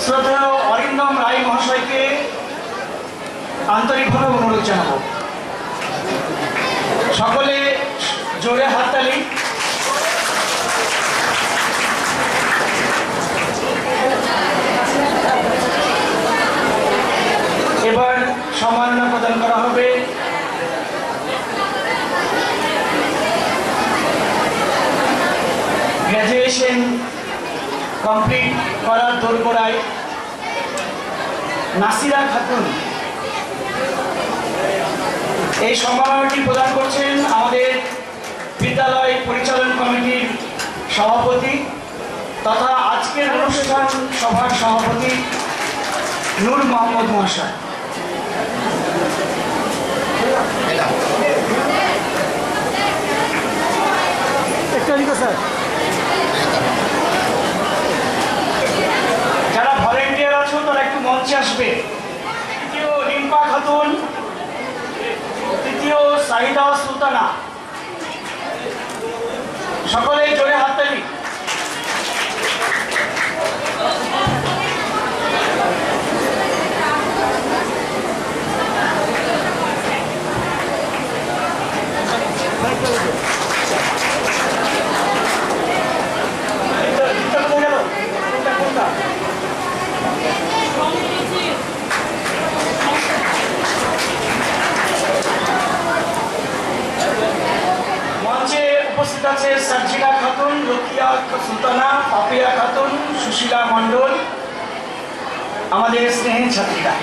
শ্রদ্ধেয় অরিন্দম রায় মহাশয়কে আন্তরিকভাবে অনুরোধ জানাবো। সকলে জোরে হাততালি। এবার সম্মাননা প্রদান করা হবে গ্র্যাজুয়েশন কমপ্লিট করার দোরগোড়ায় নাসিরা খাতুন। এই সম্মাননাটি প্রদান করছেন আমাদের বিদ্যালয় পরিচালন কমিটির সভাপতি তথা আজকের অনুষ্ঠান সভার সভাপতি নূর মোহাম্মদ মহাশয়। যারা ভলেন্টিয়ার আছো তারা একটু মঞ্চে আসবে। তৃতীয় রিম্পা খাতুন, তৃতীয় সাইদা সুলতানা। সকলে জোরে হাততালি। মঞ্চে উপস্থিত আছে সার্জিনা খাতুন, রোকিয়া সুলতানা, পাপিয়া খাতুন, সুশীলা মণ্ডল, আমাদের স্নেহের ছাত্রীরা।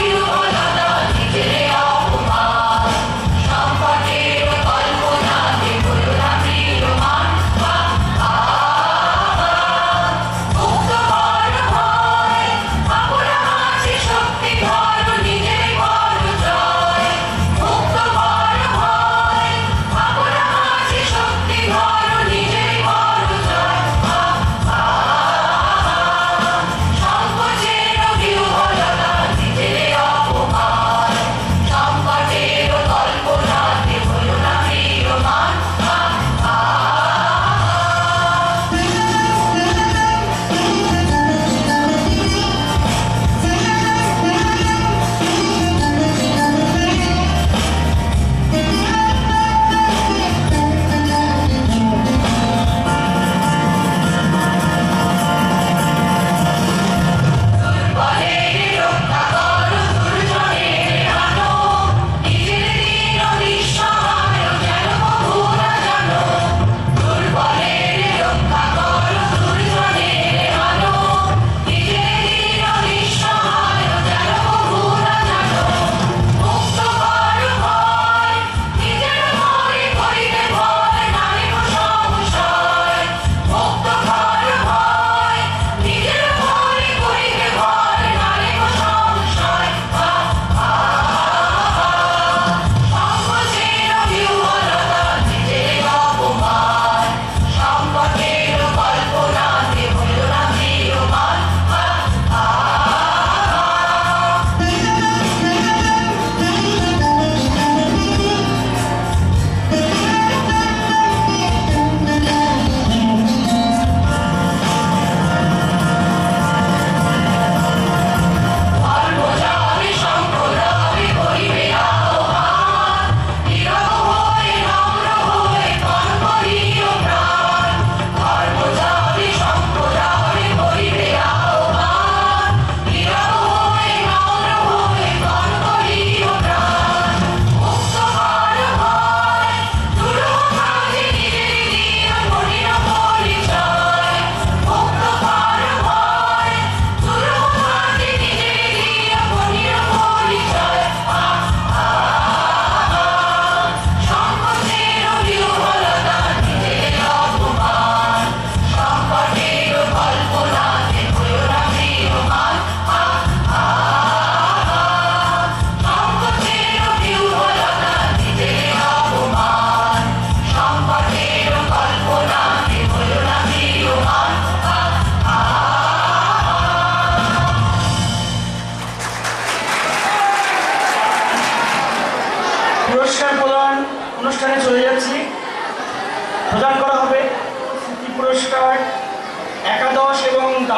View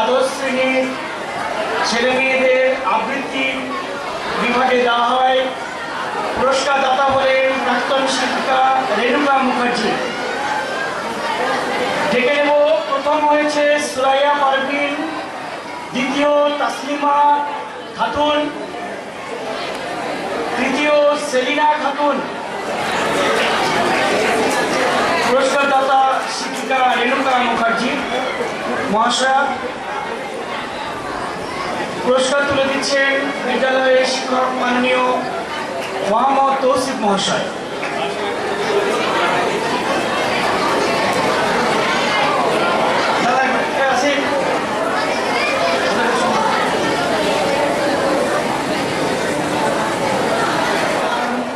দ্বাদশ শ্রেণীর ছেলে মেয়েদের আবৃত্তি বিভাগে দেওয়া হয়। পুরস্কার দাতা হলেন প্রাক্তন শিক্ষিকা রেণুকা মুখার্জি। ডেকে নেব, প্রথম হয়েছে সুরাইয়া পারভিন, দ্বিতীয় তাসলিমা খাতুন, তৃতীয় সেলিনা খাতুন। পুরস্কার দাতা শিক্ষিকা রেণুকা মুখার্জি মহাশয়া। পুরস্কার তুলে দিচ্ছেন বিদ্যালয়ের শিক্ষক মাননীয় মোহাম্মদ তৌসিফ মহাশয়।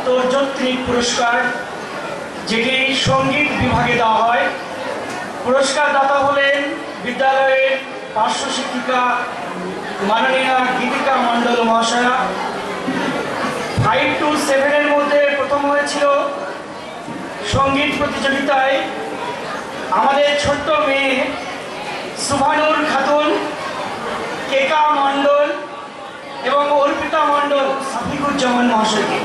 তর্জত্রিক পুরস্কার, যেটি সঙ্গীত বিভাগে দেওয়া হয়। পুরস্কার দাতা হলেন বিদ্যালয়ের পার্শ্ব শিক্ষিকা মাননীয়া গীতিকা মণ্ডল মহাশয়া। 5 to 7 এর মধ্যে প্রথম হয়েছিল সঙ্গীত প্রতিযোগিতায় আমাদের ছোট্ট মেয়ে সুভানুর খাতুন, কেকা মণ্ডল এবং অর্পিতা মণ্ডল সাফিকুজ্জামান মহাশয়কে।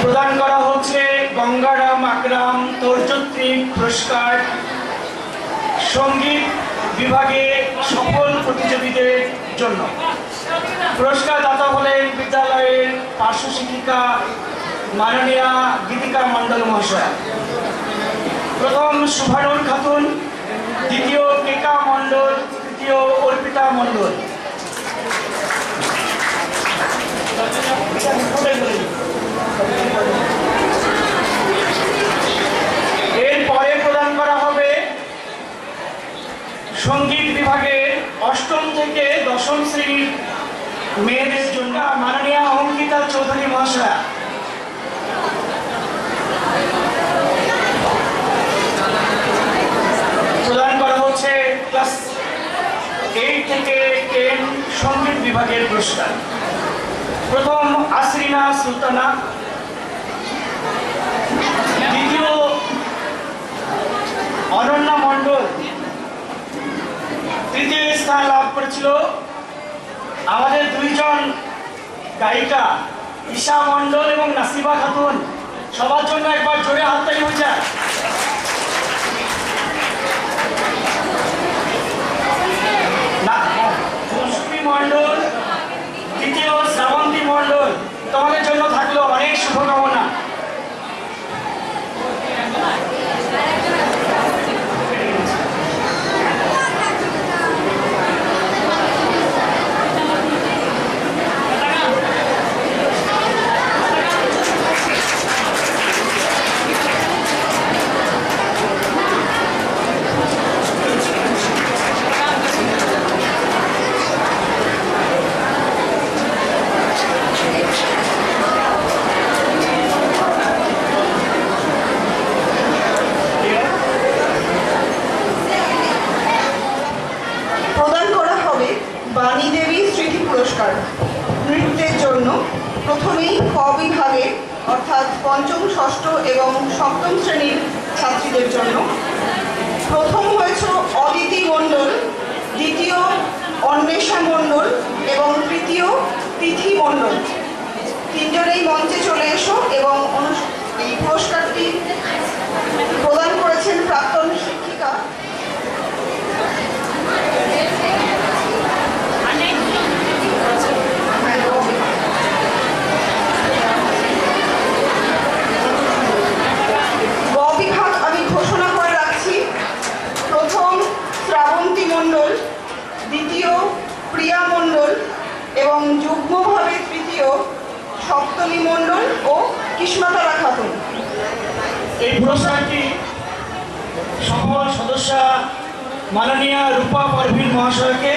প্রদান করা হচ্ছে গঙ্গারাম আকরাম তর্জত্রিক পুরস্কার, সঙ্গীত বিভাগে সফল প্রতিযোগীদের জন্য। পুরস্কার দাতা হলেন বিদ্যালয়ের পার্শ্ব শিক্ষিকা মাননীয়া গীতিকা মণ্ডল মহাশয়া। প্রথম সুভানুর খাতুন, দ্বিতীয় কেকা মণ্ডল, তৃতীয় অর্পিতা মণ্ডল। এরপরে প্রদান করা হবে সঙ্গীত বিভাগে 8ম থেকে 10ম শ্রেণীর মেয়েদের জন্য মাননীয়া অঙ্কিতা চৌধুরী মহাশয়া। প্রদান করা হচ্ছে ক্লাস 8 থেকে 10 সঙ্গীত বিভাগের পুরস্কার। প্রথম আসরিনা সুলতানা, দ্বিতীয় অনন্যা মণ্ডল, তৃতীয় স্থান লাভ করেছিল আমাদের 2 জন গায়িকা ঈশা মণ্ডল এবং নাসিবা খাতুন। সবার জন্য একবার জোরে হাততালি হয়ে যায়। মৌসুমী মণ্ডল, দ্বিতীয় শ্রাবন্তী মণ্ডল, তোমাদের জন্য থাকলো অনেক শুভকামনা। বাণী দেবী স্মৃতি পুরস্কার নৃত্যের জন্য। প্রথমেই ক বিভাগে অর্থাৎ 5ম, 6ষ্ঠ এবং 7ম শ্রেণীর ছাত্রীদের জন্য। প্রথম হয়েছে অদিতি মণ্ডল, দ্বিতীয় অন্বেষা মণ্ডল এবং তৃতীয় তিথি মণ্ডল। 3 জনেই মঞ্চে চলে এসো এবং এই পুরস্কারটি প্রদান করেছেন প্রাক্তন শিক্ষিকা মণ্ডল, দ্বিতীয় প্রিয়া মণ্ডল এবং যুগ্মভাবে তৃতীয় সপ্তমী মণ্ডল ও কিসমতারা খাতুন। এই পুরস্কারটি সকল সদস্যা মাননীয়া রূপা পারভিন মহাশয়কে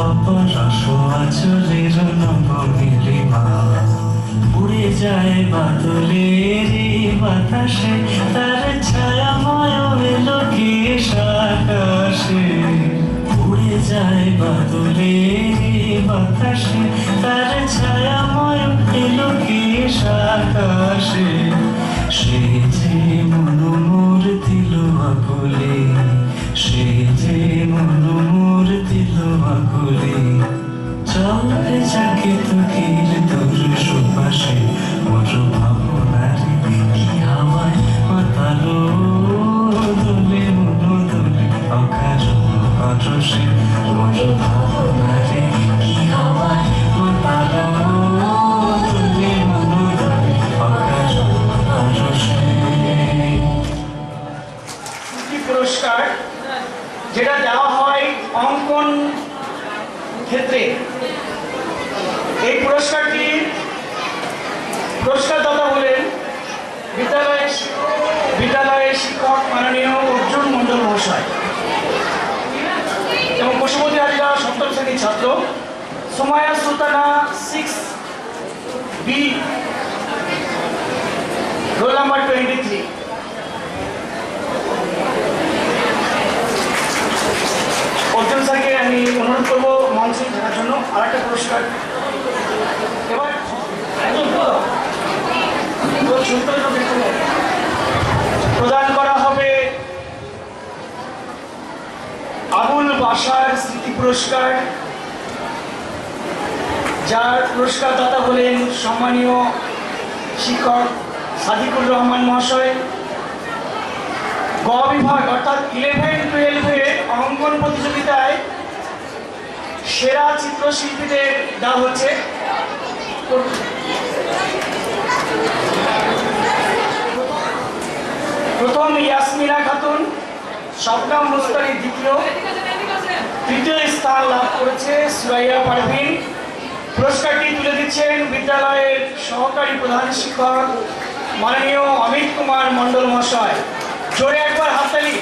অপরস আচলের নবনীলিমা উড়ে যায় বাদলের বাতাসে তার ছায়াময় লোকেশ আকাশে উড়ে যায় বাদলের বাতাসে তার ছায়াময় লোকেশ আকাশে সে যে মনোমোর দিল আকুলে সে যে মনোমোর দিল আকুলে চলে যাকে তোকির তোর সুপাশে মোর ভাবনারে কি হাওয়ায় মাতালো দোলে মনো দোলে অকারণ অরসে মোর ভাবনারে কি হাওয়ায় মাতালো দোলে মনো দোলে অকারণ অরসে। পুরস্কার যেটা দেওয়া হয় অঙ্কন ক্ষেত্রে, এই পুরস্কারটি পুরস্কারদাতা হলেন বিদ্যালয়ের শিক্ষক মাননীয় অর্জুন মণ্ডল মহাশয় এবং পশুপতি হাজরা সপ্তম শ্রেণীর ছাত্র Somaya Sultana 6B roll number 23। Arjun স্যারকে আমি অনুরোধ করবো মঞ্চে থাকার জন্য। আর একটা পুরস্কার এবার প্রদান করা হবে আবুল বাসার স্মৃতি পুরস্কার, যার পুরস্কারদাতা হলেন সম্মানীয় শিক্ষক সাদিকুর রহমান মহাশয়। গ বিভাগ অর্থাৎ 11-12 অঙ্কন প্রতিযোগিতায় সেরা চিত্রশিল্পীদের দেওয়া হচ্ছে প্রথম ইয়াসমিনা খাতুন, শবনম মুস্তারি তৃতীয় স্থান লাভ করেছে সুরাইয়া পারভিন। পুরস্কারটি তুলে দিচ্ছেন বিদ্যালয়ের সহকারী প্রধান শিক্ষক মাননীয় অমিত কুমার মণ্ডল মহাশয়। জোরে একবার হাততালি।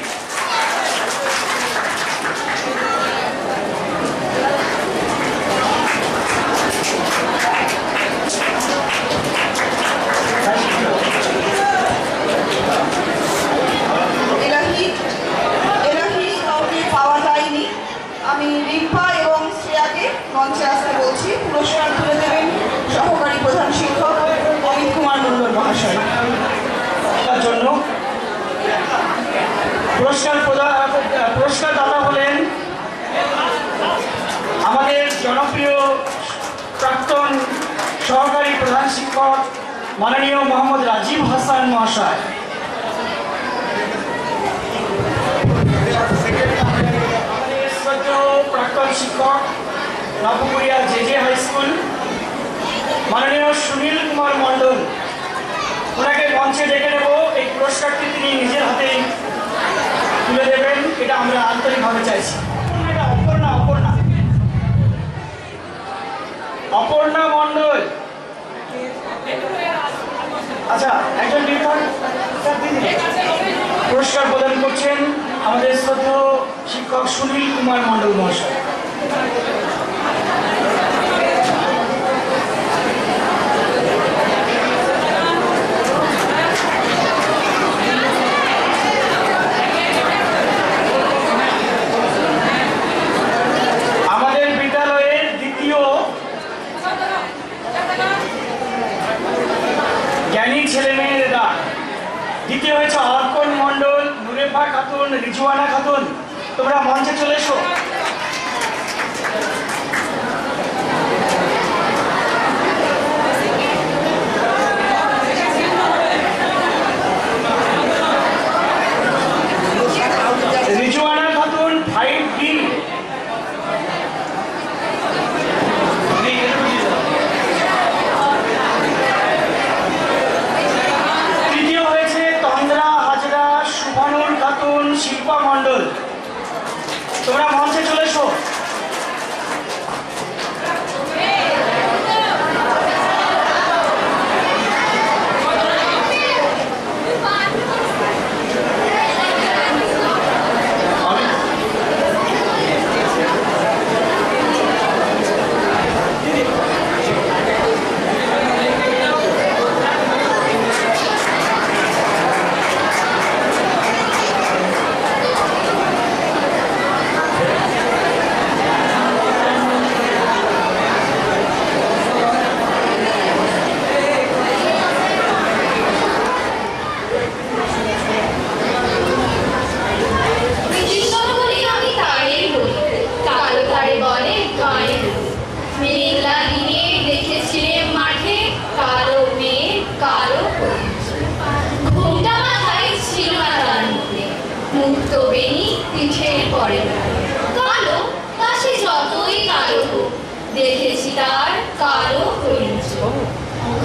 কাউকে পাওয়া যায়নি। আমি রিম্পা এবং শ্রেয়াকে মঞ্চে আসতে বলছি। পুরস্কার তুলে দেবেন সহকারী প্রধান শিক্ষক অমিত কুমার মণ্ডল মহাশয়। তার জন্য পুরস্কারদাতা হলেন আমাদের জনপ্রিয় প্রাক্তন সহকারী প্রধান শিক্ষক মাননীয় মোহাম্মদ রাজীব হাসান মহাশয়। প্রাক্তন শিক্ষক নবপুরিয়া জেজে হাই স্কুল মাননীয় সুনীল কুমার মণ্ডল, ওনাকে মঞ্চে ডেকে নেব। এই পুরস্কারটি তিনি নিজের হাতেই তুলে দেবেন, এটা আমরা আন্তরিকভাবে চাইছি। এটা অপর্ণা মণ্ডল। আচ্ছা, একজন পুরস্কার প্রদান করছেন আমাদের শ্রদ্ধেয় শিক্ষক সুনীল কুমার মণ্ডল মহাশয়। আমাদের বিদ্যালয়ের দ্বিতীয় জ্ঞানী ছেলেমেয়েরা দ্বিতীয় হয়েছে অর্কন মণ্ডল, নুরেফা খাতুন, রিজওয়ানা খাতুন। তোমরা মঞ্চে চলে এসো। রিজওয়ানা খাতুন 5B। তৃতীয় হয়েছে তন্দ্রা হাজরা শুভানুর খাতুন শিল্পা মণ্ডল। তোমরা দেখেছি তার কালো হরিণ।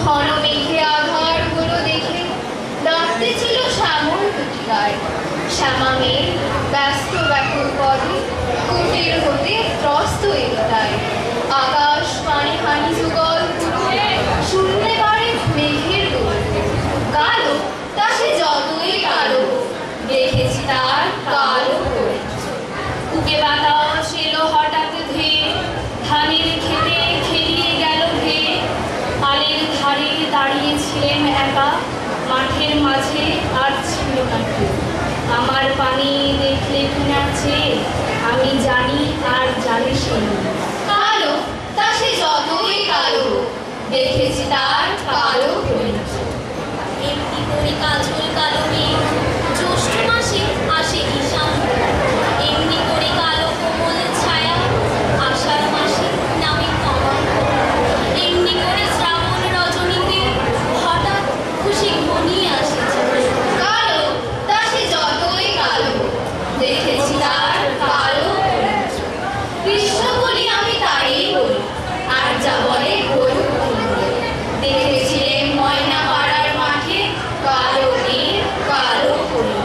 ঘন মেঘে আধার গুলো দেখে ডাকতে ছিল শ্যামল টুটিকায়। শ্যামা মেঘ ব্যস্ত ব্যাকুল পদে কুটির হতে ত্রস্ত এগোতায়। আকাশ পানে হানি যুগল পুরুষে শুনতে পারে মেঘের গল্প। কালো তা সে যতই কালো, দেখেছি তার কালো হরিণ। বুকে বাতাস এলো হঠাৎ ধেয়ে, ধানের খেতে খেলিয়ে গেল ধেয়ে। আলের ধারে দাঁড়িয়েছিলেন একা, মাঠের মাঝে আর ছিল না কেউ। আমার পানি দেখলে কিনা চেয়ে, আমি জানি আর জানি শুনি। কালো তা সে যতই কালো, দেখেছি তার কালো হরিণ। এমনি করে কাজল কালো মেঘ জ্যৈষ্ঠ মাসে আসে ঈশান। এমনি করে কালো কোমল ছায়া আষাঢ় মাসে নামে কমল। এমনি করে শ্রাবণ রজনীতে হঠাৎ খুশি ঘনিয়ে আসেছে। কালো তা সে যতই কালো, দেখেছি তার কালো হরিণ। কৃষ্ণ বলি আমি তাই বলি, আর যা বলে গরু বলি। দেখেছিলেন ময়না পাড়ার মাঠে কালো মেঘ কালো হরিণ।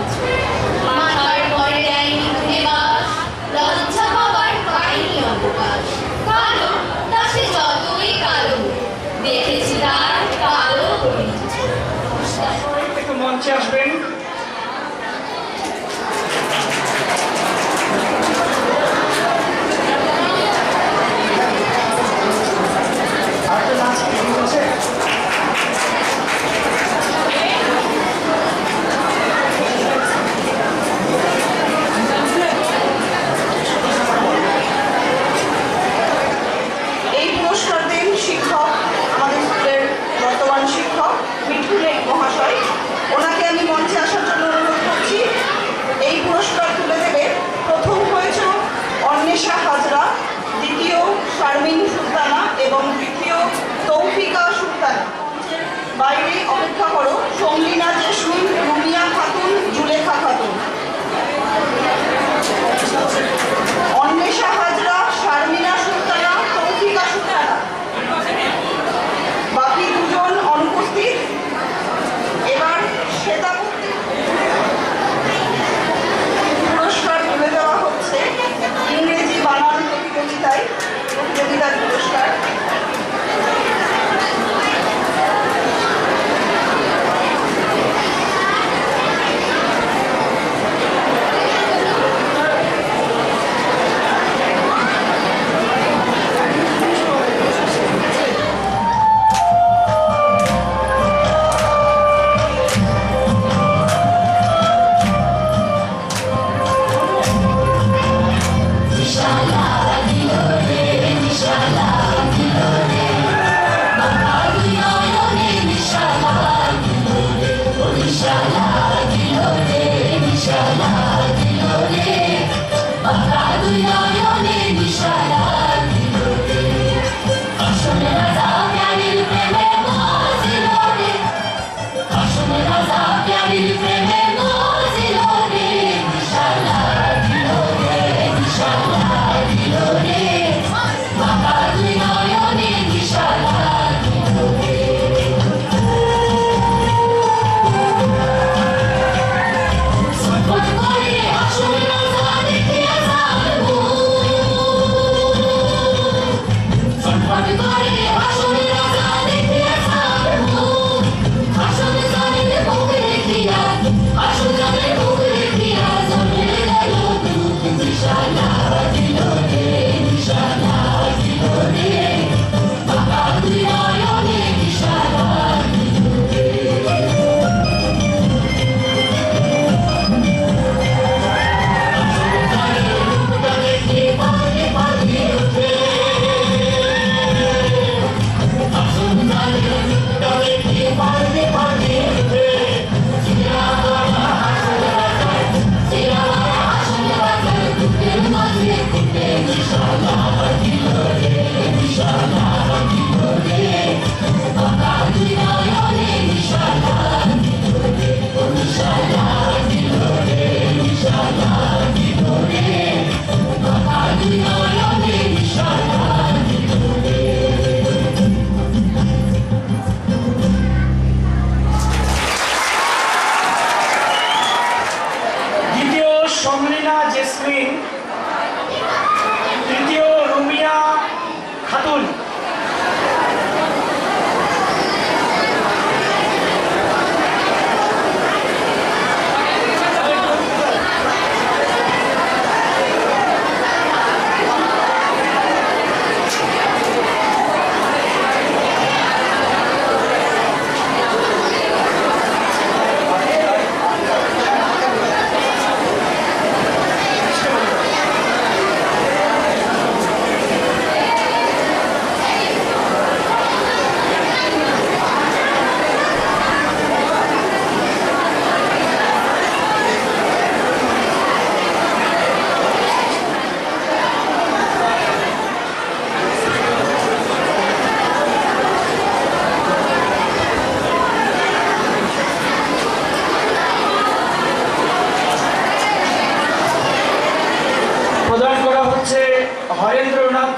মাথার পরে দেয়নি ঘুরে বাস, লজ্জা পাবার পায়নি অবকাশ। কালো তা সে যতই কালো, দেখেছি তার কালো হরিণ। একটু মঞ্চে আসবেন।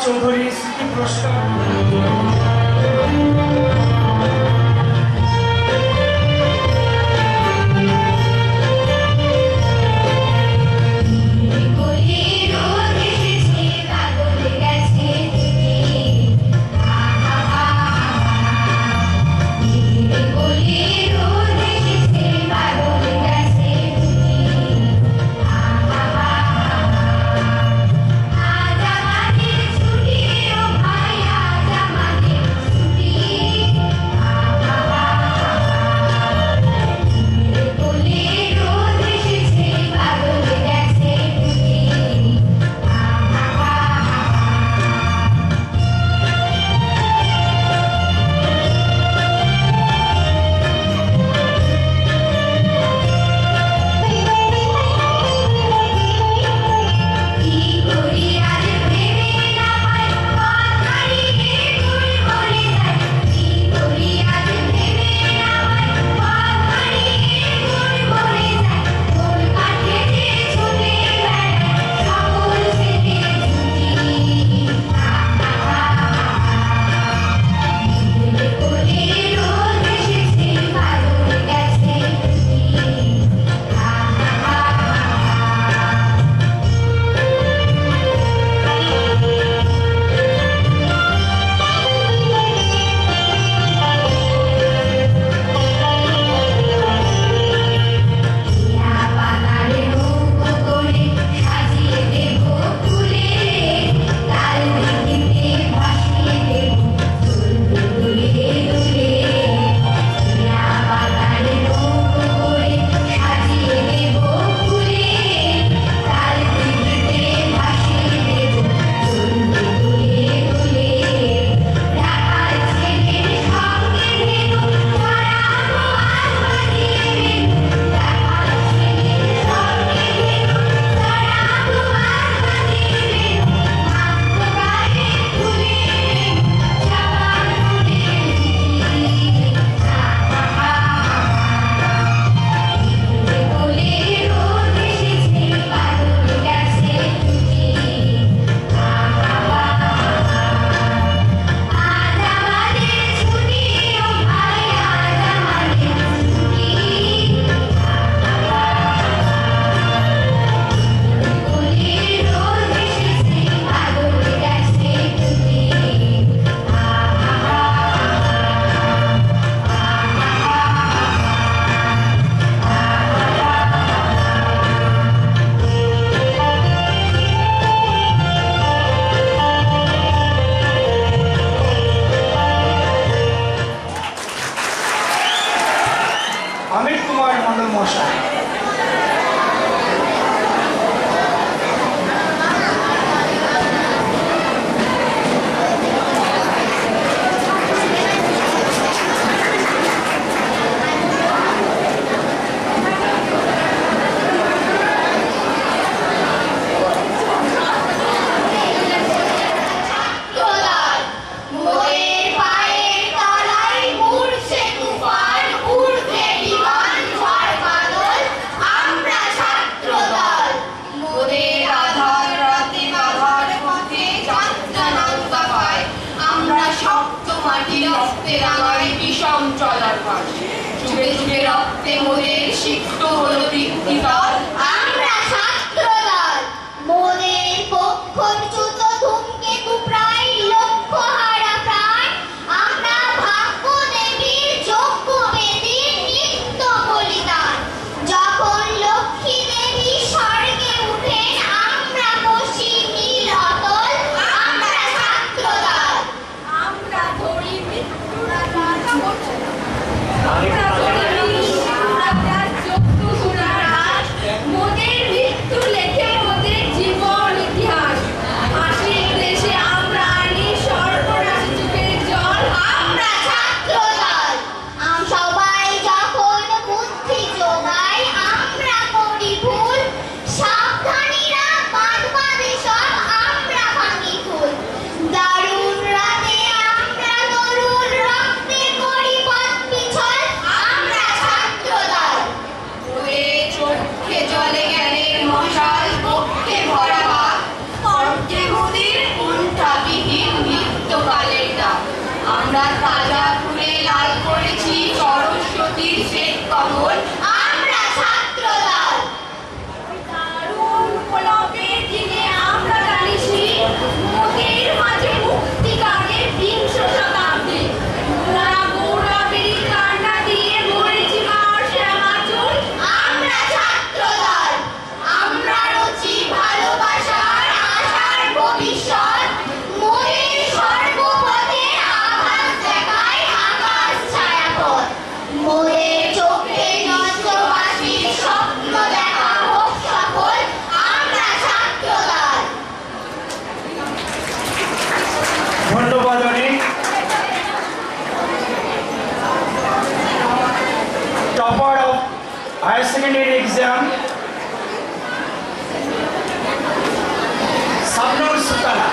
চৌধুরী স্মৃতি পুরস্কার। অমিত কুমার মন্ডল মহাশয়। রক্তে মোদের সিক্ত হলো বৃত্তিদল, আমরা ছাত্র দল। মোদের পক্ষচ্যুত ধূমকেতু প্রায় লক্ষ্য হারা প্রায়, আমরা ভাগ্য দেবীর যোগ্য বেদীর নিত্য বলিদান। যখন লক্ষ্মী দেবী স্বর্গে উঠেন আমরা বসি নীল অতল, আমরা ছাত্র দল। আমরা ধরি মৃত্যুর আমরা আমরা তাজা ফুলে লাল করেছি সরস্বতীর শ্বেত কমল, আমরা ছাত্রদল। দারুণ উপলব্ধির দিনে আমরা টানিছি মোদের মাঝে মুক্তিকারের বিংশ শতাব্দী। আমরা গৌরবেরই কান্না দিয়ে মরেছি মার শ্যামাচল, আমরা ছাত্রদল। আমরা রচি ভালোবাসার আশার ভবিষ্যৎ, মোদের সর্বপথে আভাস দেখায় আকাশ ছায়াপথ। মোদের চোখে নষ্টবাসীর স্বপ্ন দেখা হোক সফল, আমরা ছাত্রদল। ধন্যবাদ অনেক। Topper of higher secondary exam Sabnur Sutala.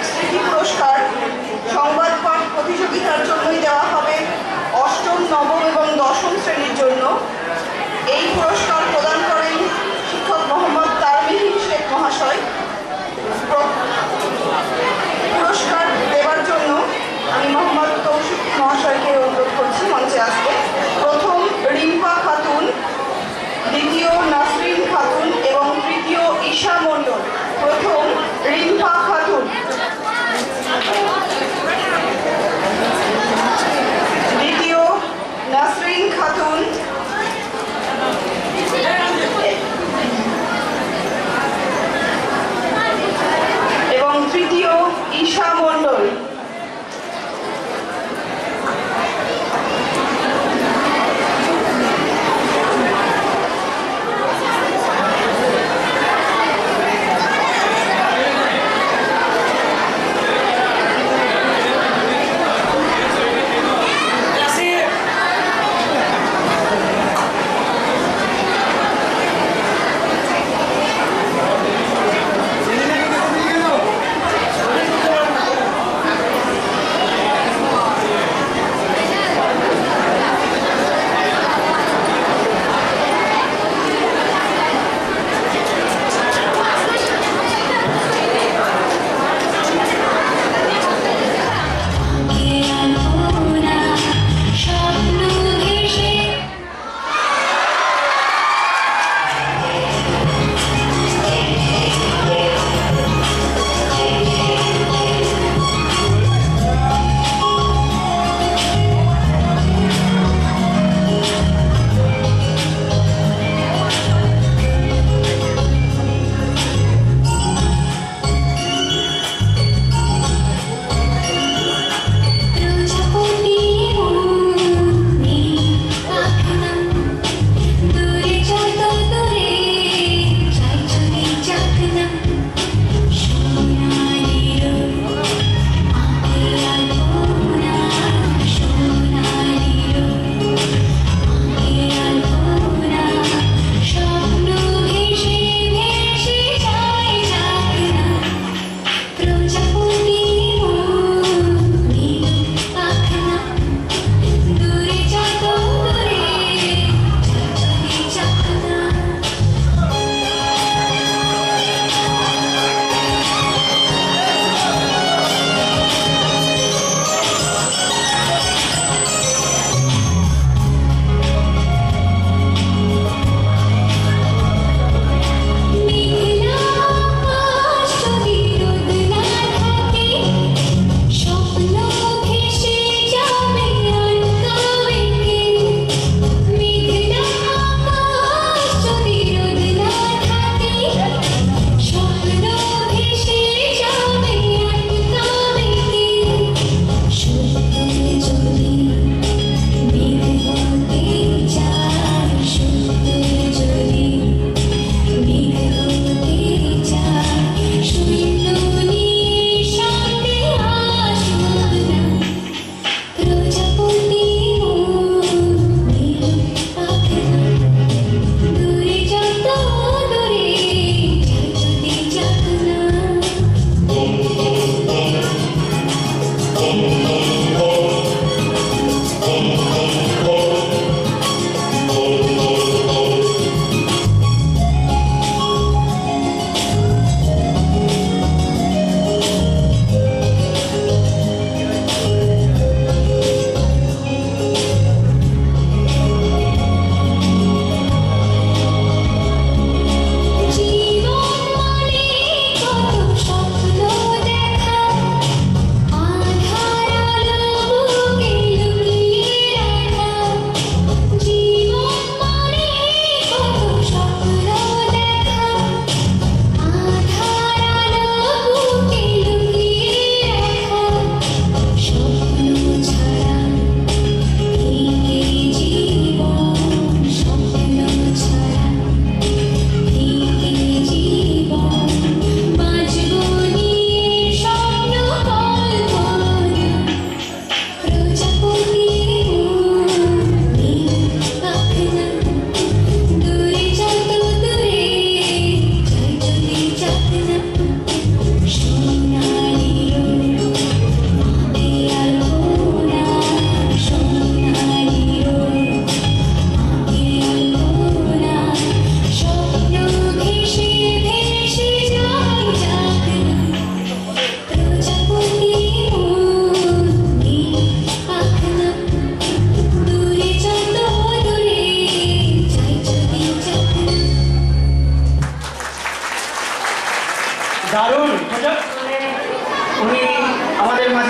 স্মৃতি পুরস্কার সংবাদ পাঠ প্রতিযোগিতার জন্যই দেওয়া হবে অষ্টম, নবম এবং দশম শ্রেণীর জন্য। এই পুরস্কার প্রদান করেন শিক্ষক মোহাম্মদ তারমিহিন শেখ মহাশয়। পুরস্কার দেওয়ার জন্য আমি মোহাম্মদ কৌশিক মহাশয়কে অনুরোধ করছি মঞ্চে আসতে। প্রথম রিম্পা খাতুন, দ্বিতীয় নাসরিন খাতুন এবং তৃতীয় ঈশা মণ্ডল। প্রথম রিম্পা খাতুন, দ্বিতীয় নাসরিন খাতুন এবং তৃতীয় ঈশা মণ্ডল।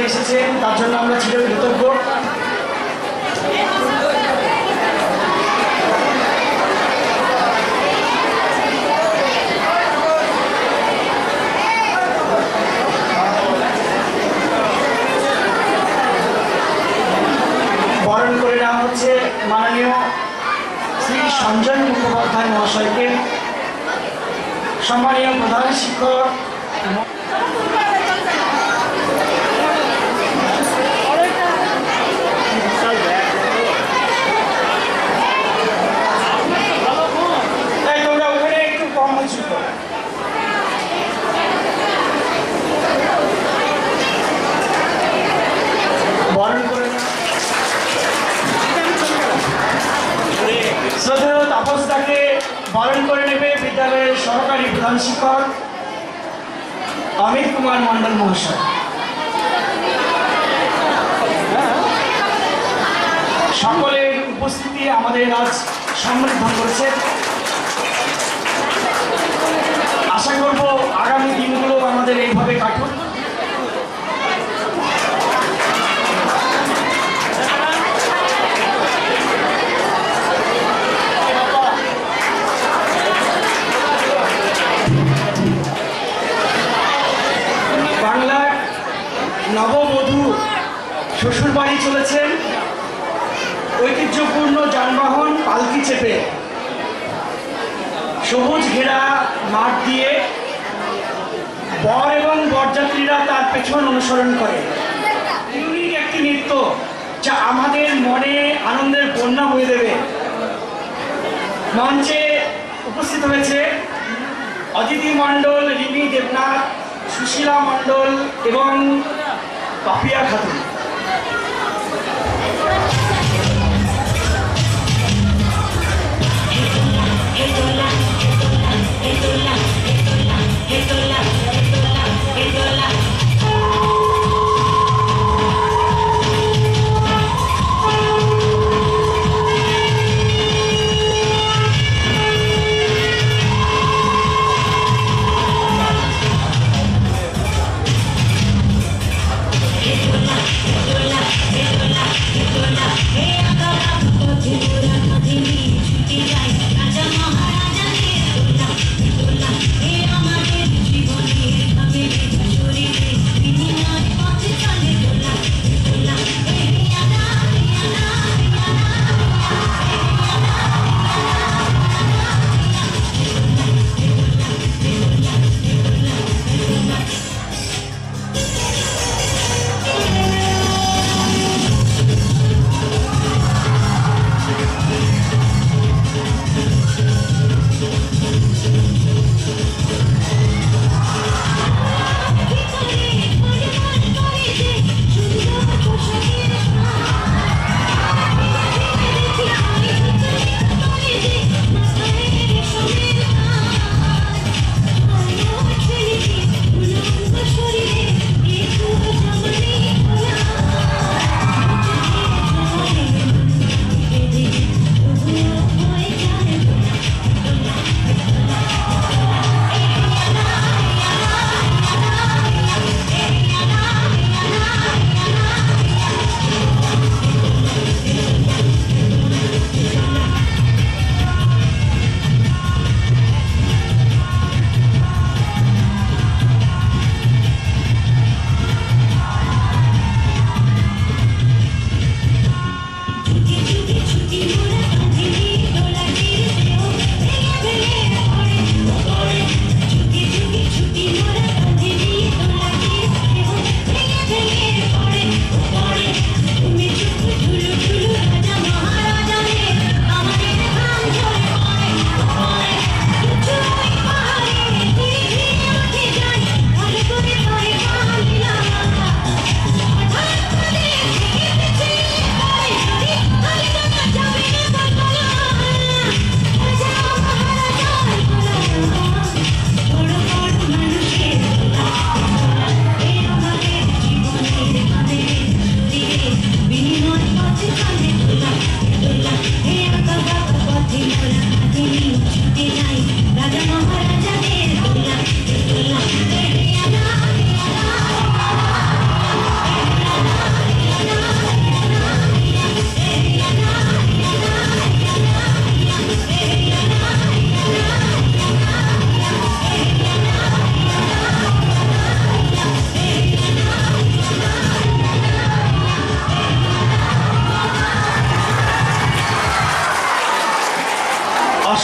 এখানে এসেছেন তার জন্য আমরা চিরকৃতজ্ঞ। বরণ করে নেওয়া হচ্ছে মাননীয় শ্রী সঞ্জয় মুখোপাধ্যায় মহাশয়কে, সম্মানীয় প্রধান শিক্ষক। তোমরা ওখানে একটু কম হয়েছিল। বরণ করে শ্রদ্ধেয় তাপসদাকে বরণ করে নেবে বিদ্যালয়ের সহকারী প্রধান শিক্ষক অমিত কুমার মণ্ডল মহাশয়। সকলের উপস্থিতি আমাদের আজ সমৃদ্ধ করেছে। আশা করব আগামী দিনগুলো আমাদের এইভাবে কাটুক। বাংলার নববধূ শ্বশুরবাড়ি চলেছেন ঐতিহ্যপূর্ণ যানবাহন পালকি চেপে, সবুজ ঘেরা মাঠ দিয়ে বর এবং বরযাত্রীরা তার পেছন অনুসরণ করে। ইউনিক একটি নৃত্য যা আমাদের মনে আনন্দের বন্যা বয়ে দেবে। মঞ্চে উপস্থিত হয়েছে অদিতি মণ্ডল, রিমি দেবনাথ, সুশীলা মণ্ডল এবং পাপিয়া খাতুন।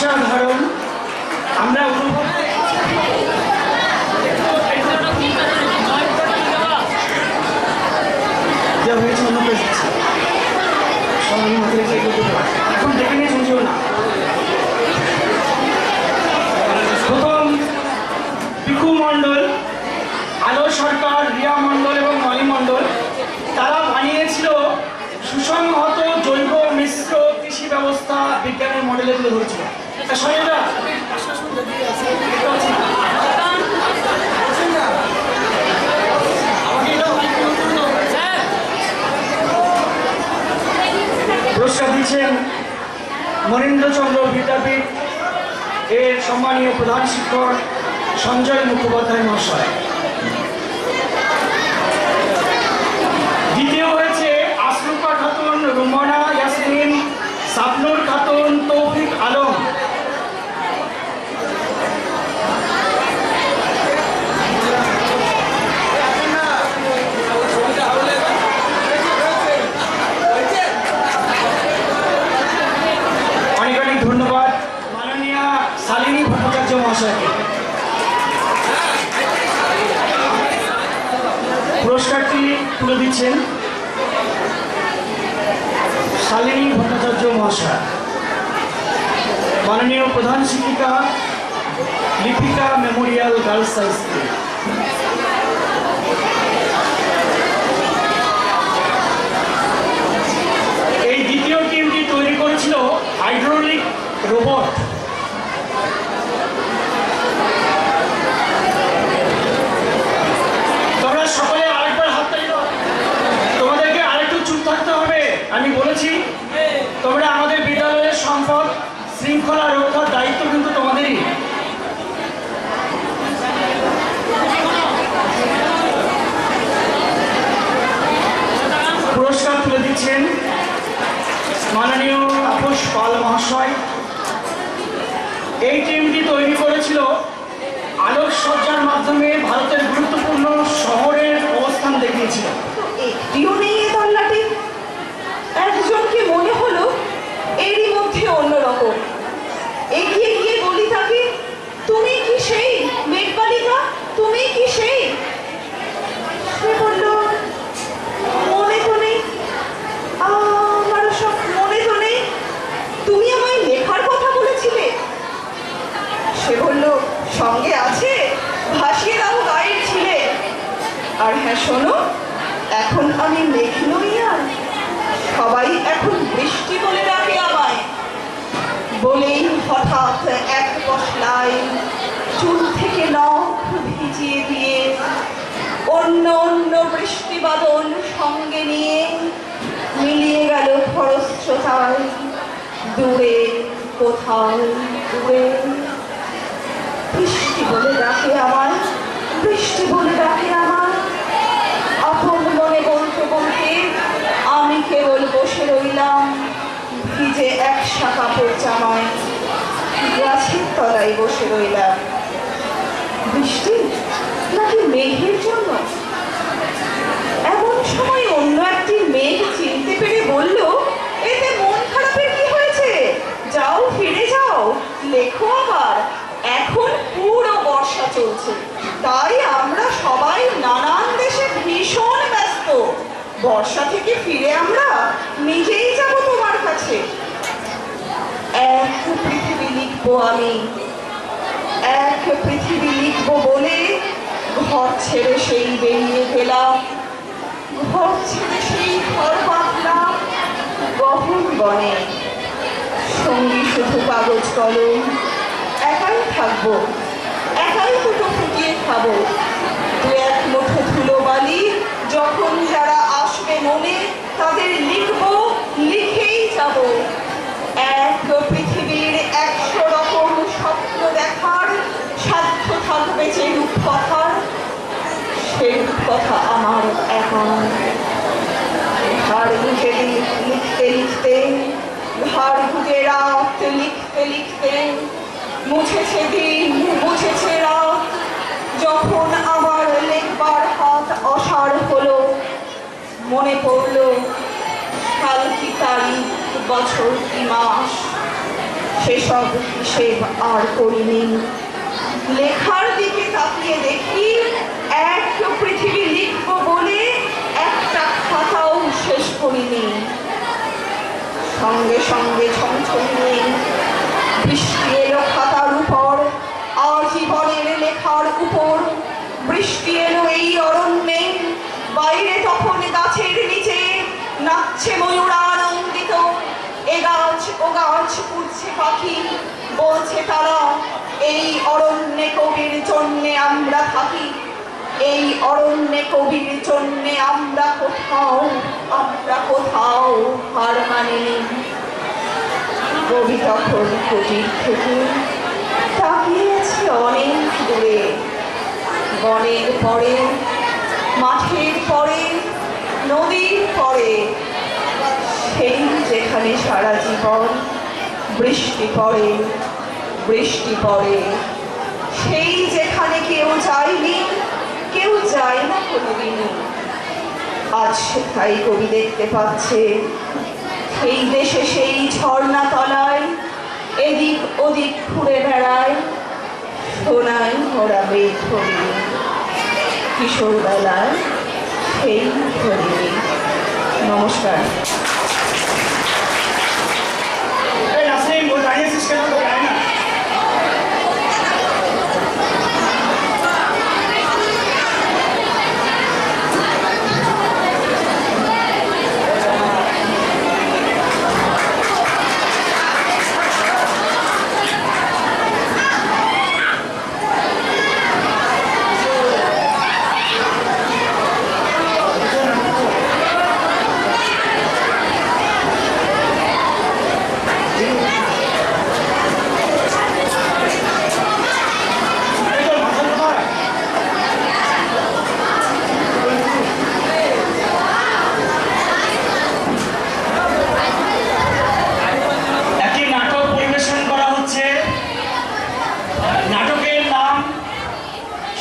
অসাধারণ। আমরা অনুভব যা হয়েছে অন্য পেজ এখন দেখে নিয়ে শুনছিও না। প্রথম পিকু মণ্ডল, আলো সরকার, রিয়া মণ্ডল এবং মলি মণ্ডল তারা বানিয়েছিল সুসংহত জৈব মিশ্র কৃষি ব্যবস্থা বিজ্ঞানের মডেলে তুলে ধরেছিল। সঞ্জয়দা পুরস্কার দিচ্ছেন মনীন্দ্রচন্দ্র বিদ্যাপীঠ এর সম্মানীয় প্রধান শিক্ষক সঞ্জয় মুখোপাধ্যায় মহাশয়। দ্বিতীয় হয়েছে আশরুফা খাতুন, রুমনা ইয়াসমিন, সাবনুর খাতুন, তৌফিক আলম। অনেক অনেক ধন্যবাদ মাননীয়া শালিনী ভট্টাচার্য মহাশয়কে। পুরস্কারটি তুলে দিচ্ছেন শালিনী ভট্টাচার্য মহাশয়, মাননীয় প্রধান শিক্ষিকা, Lipika memorial girls high school. এই দ্বিতীয় টিমটি তৈরি করেছিল হাইড্রোলিক রোবট। তোমরা সকলে আরেকবার হাত তালি দাও। তোমাদেরকে আরেকটু চুপ থাকতে হবে। আমি বলেছি তোমরা আমাদের বিদ্যালয়ের সম্পদ, শৃঙ্খলা রক্ষার দায়িত্ব কিন্তু তোমাদেরই। পুরস্কার তুলে দিচ্ছেন মাননীয় তাপস পাল মহাশয়। এই টিমটি তৈরি করেছিল আলোকসজ্জার মাধ্যমে ভারতের গুরুত্বপূর্ণ শহরের অবস্থান দেখিয়েছিল। একটিও নেই এ তল্লাটে। একজনকে মনে হলো এরই মধ্যে অন্যরকম। এগিয়ে গিয়ে বলি তাকে, তুমি কি সেই মেঘবালিকা? তুমি কি সেই? সে বলল, মনে তো নেই, আমারও সব মনে তো নেই। তুমি আমায় লেখার কথা বলেছিলে। সে বলল, সঙ্গে আছে, ভাসিয়ে দাও গায়ের ছিলে। আর হ্যাঁ শোনো, এখন আমি মেঘ নই আর, সবাই এখন বৃষ্টি বলে ডাকে আমায়। বলেই হঠাৎ এক পশলায় চুল থেকে নখ ভিজিয়ে দিয়ে অন্য অন্য বৃষ্টি বাদল সঙ্গে নিয়ে মিলিয়ে গেল খরস্রোতায় দূরে কোথাও দূরে। বৃষ্টি বলে ডাকে আমার, বৃষ্টি বলে ডাকে আমার। আপন মনে বলতে বলতে আমি কেবল বসে রইলাম ভিজে এক শাখা জামায়, গাছের তলায় বসে রইলাম। বৃষ্টি নাকি মেঘের জন্য? এমন সময় অন্য একটি মেঘ চিনতে পেরে বলল, এতে মন খারাপের কি হয়েছে? যাও, ফিরে যাও, লেখো আবার। এখন পুরো বর্ষা চলছে, তাই আমরা সবাই নানান দেশে ভীষণ ব্যস্ত। বর্ষা থেকে ফিরে আমরা নিজেই যাব তোমার কাছে। এক পৃথিবী লিখবো আমি, এক পৃথিবী লিখবো বলে ঘর ছেড়ে সেই বেরিয়ে গেলাম। ঘর ছেড়ে সেই ঘর বাঁধলাম গহন বনে। সঙ্গী শুধু কাগজ কলম, একাই থাকবো, একাই দুটো ফুটিয়ে খাবো। দু এক মুঠো ধুলো বালি, যখন যারা আসবে মনে তাদের লিখবো, লিখেই যাব। এক পৃথিবীর 100 রকম স্বপ্ন দেখার সাধ্য থাকবে যে রূপকথার, সেই রূপকথা আমার এখন। ঘাড় বুঝে লিখতে লিখতে, ঘাড় বুঝে রাত লিখতে লিখতে, মুছেছে দিন, মুছেছে রাত। যখন আমার লেখবার হাত অসাড় হলো, মনে পড়ল সাল কি তারিখ, বছর কি মাস। সেসব হিসেব আর করিনি। লেখার দিকে তাকিয়ে দেখি এক পৃথিবী লিখব বলে একটা খাতাও শেষ করিনি। সঙ্গে সঙ্গে ছমছমিয়ে বৃষ্টি এলো খাতার উপর, আজীবনের লেখার উপর। বৃষ্টি এলো এই অরণ্যে, বাইরে তখন গাছের নিচে নাচছে ময়ূরা আনন্দিত। এ গাছ ও গাছ উড়ছে পাখি, বলছে তারা এই অরণ্যে কবির জন্যে আমরা থাকি। এই অরণ্যে কবির জন্যে আমরা কোথাও হার মানিনি। কবি তখন কুটির থেকে তাকিয়েছে অনেক দূরে, বনের পরে, মাঠের পরে, নদীর পরে, সেই যেখানে সারা জীবন বৃষ্টি পড়ে, বৃষ্টি পড়ে, সেই যেখানে কেউ যায়নি, কেউ যায় না কোনোদিনই। আজ সেটাই কবি দেখতে পাচ্ছে। সেই দেশে সেই ঝর্ণা তলায় এদিক ওদিক ঘুরে বেড়ায়, শোনায় ওরা বেদ হরিণী, কিশোর বেলায় সেই হরিণী। নমস্কার।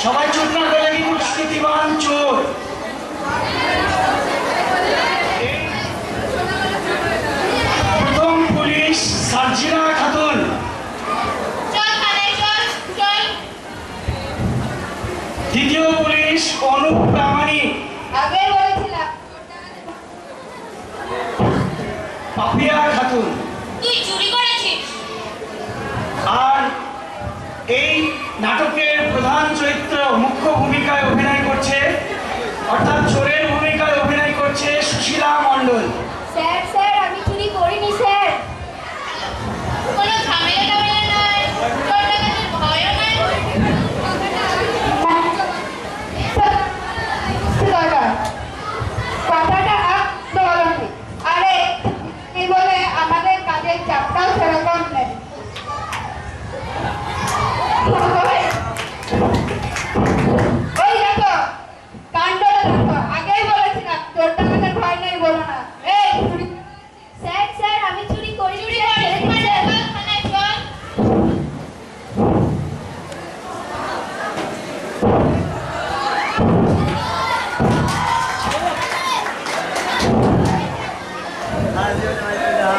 সবাই চুপ না করলে কিন্তু দুষ্কৃতিবান চোর। প্রথম পুলিশ সার্জিনা খাতুন, দ্বিতীয় পুলিশ অনুপ প্রামাণিক, পাপিয়া খাতুন। আর এই নাটকের প্রধান চরিত্র মুখ্য ভূমিকায় অভিনয় করছে, অর্থাৎ চোরের ভূমিকায় অভিনয় করছে সুশীলা মণ্ডল। স্যার স্যার আমি চুরি করিনি স্যার। কোনো ঝামেলা টামেলা নাই, চোর ডাকাতের ভয়ও নাই। কথাটা বলনি। আরে কি বলে আমাদের কাজের চাপটাও সেরকম নেই। ওই দেখো কাণ্ডটা দেখো, আগেই বলেছিলাম চোর ডাকাতের ভয় নেই বলো না। এই স্যার স্যার আমি চুরি করি চুরি করে থানায় চল।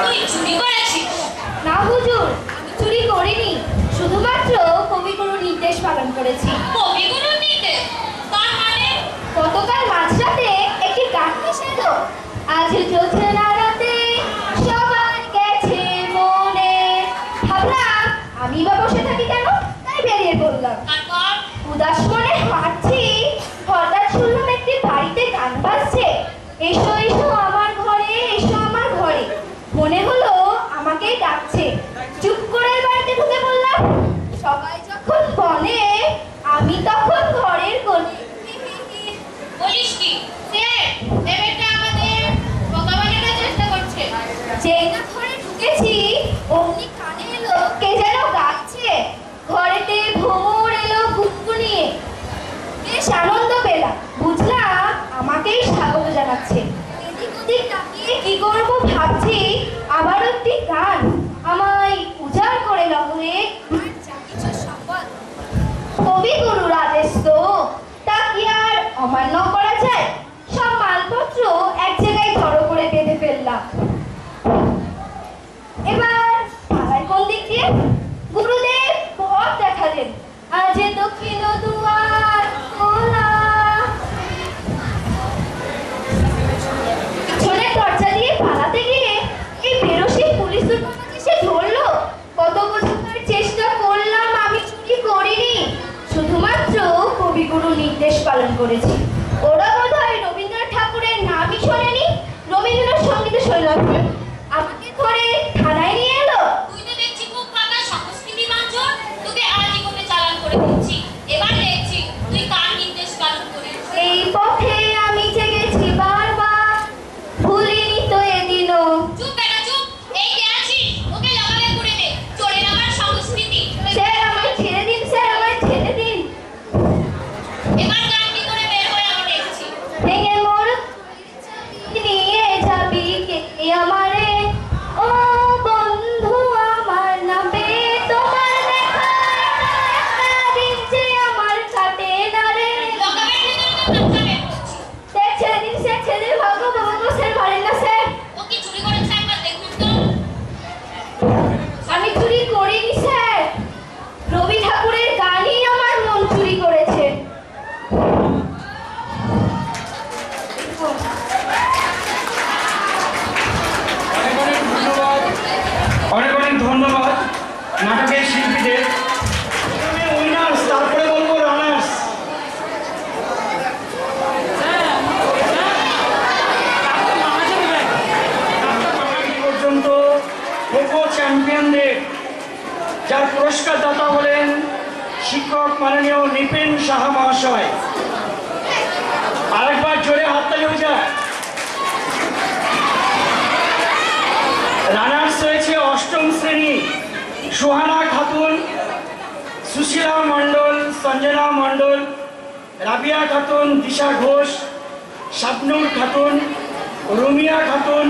তুই চুরি করেছিস? না হুজুর, আমি চুরি করিনি, শুধুমাত্র কবিগুরুর নির্দেশ পালন করেছি। কবিগুরুর নির্দেশ? তার মানে? গতকাল মাঝরাতে একটি গান এসেছিল, আজ জোছনা রাতে সবার গেছে মনে। ভাবলাম আমি বা বসে থাকি কেন, তাই বেরিয়ে পড়লাম। উদাস মনে হাঁটছি, হঠাৎ শুনলাম একটি বাড়িতে গান বাজছে, এসো এসো আমার ঘরে, এসো আমার ঘরে। মনে হলো আমাকেই ডাকছে। চুপ করে বাড়িতে ঢুকে পড়লাম। সবাই যখন বলে আমি তখন ঘরের কোণে। বলিস কি? স্যার, দেবেরটা আমাদের বোকা বানানোর চেষ্টা করছে। যেই না ঘরে ঢুকেছি অমনি কানে এলো কে যেন গাচ্ছে। ঘরেতে ভ্রমর এলো গুনগুনিয়ে। বেশ আনন্দ পেলাম, বুঝলাম আমাকেই স্বাগত জানাচ্ছে। এদিক ওদিক তাকিয়ে কি করবো ভাবছি, আবার একটি গান আমায় উজাড় করে লহরে কবিগুরুর আদেশ তো, তা কি আর অমান্য করা যায়? সব মালপত্র এক জায়গায় জড়ো করে বেঁধে ফেললাম। এবার পাড়ায় কোন দিক দিয়ে করেছি। ওরা বোধহয় রবীন্দ্রনাথ ঠাকুরের নামই শোনেনি, রবীন্দ্রনাথ সঙ্গীতে শৈলাপী আমাকে ধরে থানায় নিয়ে এলো। তুই তো দেখছি খুব পাকা সংস্কৃতি বাঞ্চর, তোকে আজীবনে চালান করে দিচ্ছি। এবার দেখছি তুই কার নির্দেশ পালন করে। এই পথে আমি জেগেছি বারবার, ভুলিনি তো এদিনও। চুপ বেটা চুপ, এই কে আছিস? ওকে লাগালে করে দে, চোরের আমার সংস্কৃতি। স্যার আমায় ছেড়ে দিন, স্যার আমায় ছেড়ে দিন। এবার গান কি করে বের হয়ে আমি দেখছি। ভেঙে মোর নিয়ে যাবি কে আমারে, ও বন্ধু আমার নামে তোমার দেখা দিন যে আমার কাটে না রে। স্যার ছেড়ে দিন, স্যার ছেড়ে দিন, ভাগো বাবা, স্যার মারেন না স্যার। ও কি চুরি করেছে একবার দেখুন তো। আমি চুরি করিনি স্যার, রবি ঠাকুরের গানই আমার মন চুরি করেছে। অনেক অনেক ধন্যবাদ নাটকের শিল্পীদের। উইনার্স, তারপরে বলবো রানার্স। পর্যন্ত খোখো চ্যাম্পিয়নদের যার পুরস্কার দাতা হলেন শিক্ষক মাননীয় নিপেন সাহা মহাশয়। আরেকবার জোরে হাততালি হয়ে যায়। রানার্স হয়েছে অষ্টম শ্রেণী সুহানা খাতুন, সুশীলা মণ্ডল, সঞ্জনা মণ্ডল, রাবিয়া খাতুন, দিশা ঘোষ, শাবনুর খাতুন, রুমিয়া খাতুন,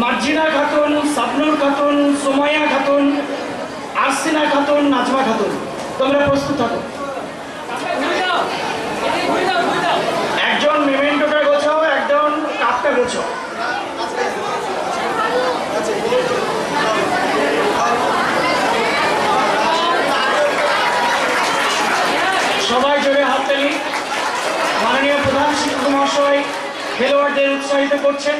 মার্জিনা খাতুন, শাবনুর খাতুন, সুমাইয়া খাতুন, আরসিনা খাতুন, নাজমা খাতুন। তোমরা প্রস্তুত থাকো। একজন মেমেন্টোটা গোছাও, একজন কাপটা গোছাও। সবাই জোরে হাততালি। মাননীয় প্রধান শিক্ষক মহাশয় খেলোয়াড়দের উৎসাহিত করছেন।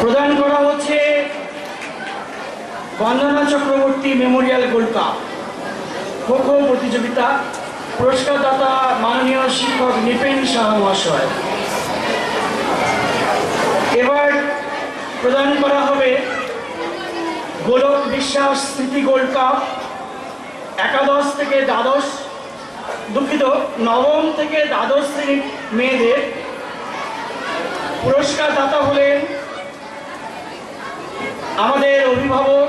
প্রদান করা হচ্ছে Bandana Chakraborty memorial gold cup kho kho প্রতিযোগিতা। পুরস্কার দাতা মাননীয় শিক্ষক নিপেন সাহা মহাশয়। এবার প্রদান করা হবে গোলক বিশ্বাস স্মৃতি গোল্ড কাপ একাদশ থেকে দ্বাদশ, দুঃখিত, নবম থেকে দ্বাদশ শ্রেণীর মেয়েদের। পুরস্কার দাতা হলেন আমাদের অভিভাবক।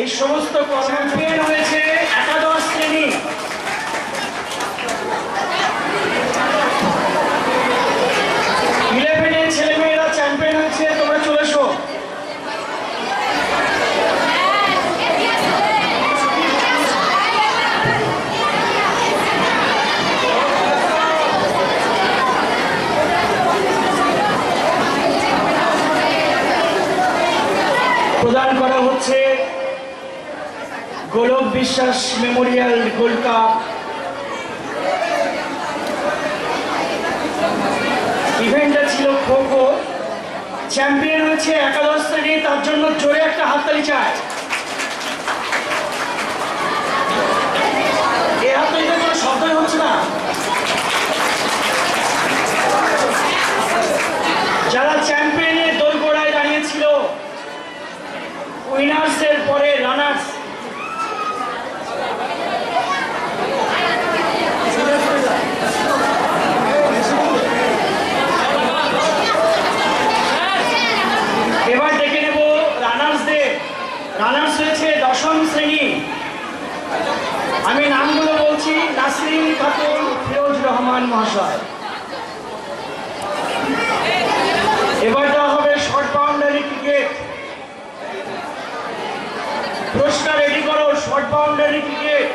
এই সমস্ত চ্যাম্পিয়ন হয়েছে একাদশ শ্রেণী। ইলেভেনের ছেলেমেয়েরা চ্যাম্পিয়ন হয়েছে। তোমরা চলে এসো। প্রদান করা হচ্ছে গোলক বিশ্বাস মেমোরিয়াল গোল্ড কাপ। ইভেন্টটা ছিল খোখো, চ্যাম্পিয়ন হয়েছে একাদশ শ্রেণী। তার জন্য জোরে একটা হাততালি চাই। এই হাততালিতে কোনো শব্দই হচ্ছে না। যারা চ্যাম্পিয়নের দোরগোড়ায় দাঁড়িয়েছিল, উইনার্সের পরে রানার্স। এবার দেখে নেব রানার্সদের। রানার্স হয়েছে দশম শ্রেণী। আমি নামগুলো বলছি: নাসরিন খাতুন, ফিরোজ রহমান মহাশয়। এবার দেওয়া হবে শর্ট বাউন্ডারি ক্রিকেট। পুরস্কার রেডি করো, শর্ট বাউন্ডারি ক্রিকেট।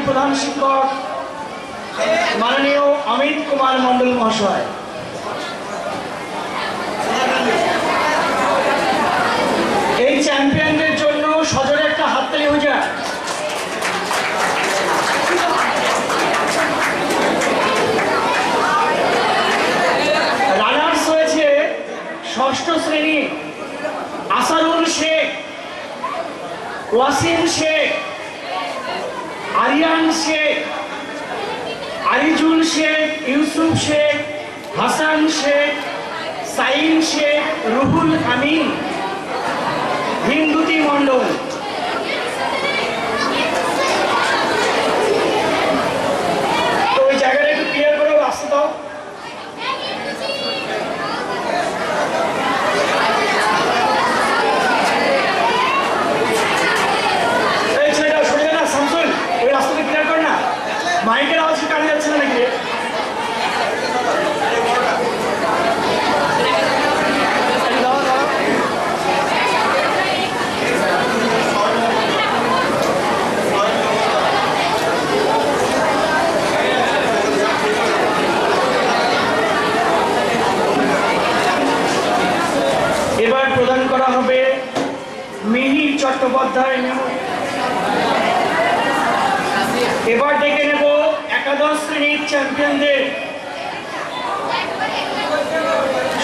প্রধান শিক্ষক মাননীয় অমিত কুমার মণ্ডল মহাশয়। এই চ্যাম্পিয়নদের জন্য সজোরে একটা হাততালি হয়ে যায়। রানার্স হয়েছে ষষ্ঠ শ্রেণী আসারুল শেখ, ওয়াসিম শেখ, আরিয়ান শেখ, আরিজুল শেখ, ইউসুফ শেখ, হাসান শেখ, সাইন শেখ, রুহুল আমিন, হিন্দুতি মণ্ডল। তো ওই জায়গাটা একটু ক্লিয়ার করে আসতে দাও। এই ছেলেটা সরে যা না, শামসুল, ওই রাস্তাটা ক্লিয়ার কর না, মাইকের আওয়াজ কানে যাচ্ছে না নাকি? এবার প্রদান করা হবে মিহির চট্টোপাধ্যায়। এবার ডেকে নেব একাদশ শ্রেণীর চ্যাম্পিয়নদের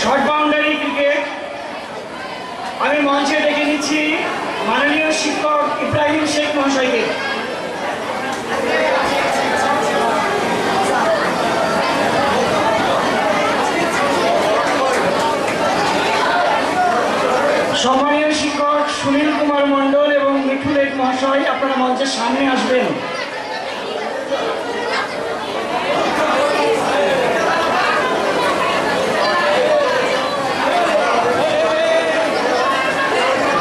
শর্ট বাউন্ডারি ক্রিকেট। আমি মঞ্চে ডেকে নিচ্ছি মাননীয় শিক্ষক ইব্রাহিম শেখ মহাশয়কে। সম্মানীয় শিক্ষক সুনীল কুমার মণ্ডল এবং মিঠুলেক মহাশয়, আপনারা মঞ্চের সামনে আসবেন।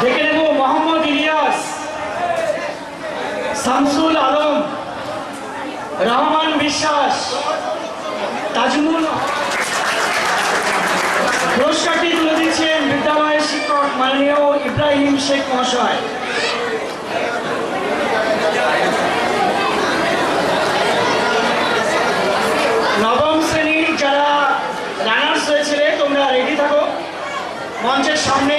দেখে নেব মোহাম্মদ ইলিয়াস, শামসুল আলম, রহমান বিশ্বাস, তাজমুল। পুরস্কারটি তুলে দিচ্ছেন বিদ্যালয়ের শিক্ষক মাননীয় ইব্রাহিম শেখ মহাশয়। নবম শ্রেণীর যারা রানার্স হয়েছিলে তোমরা রেডি থাকো মঞ্চের সামনে।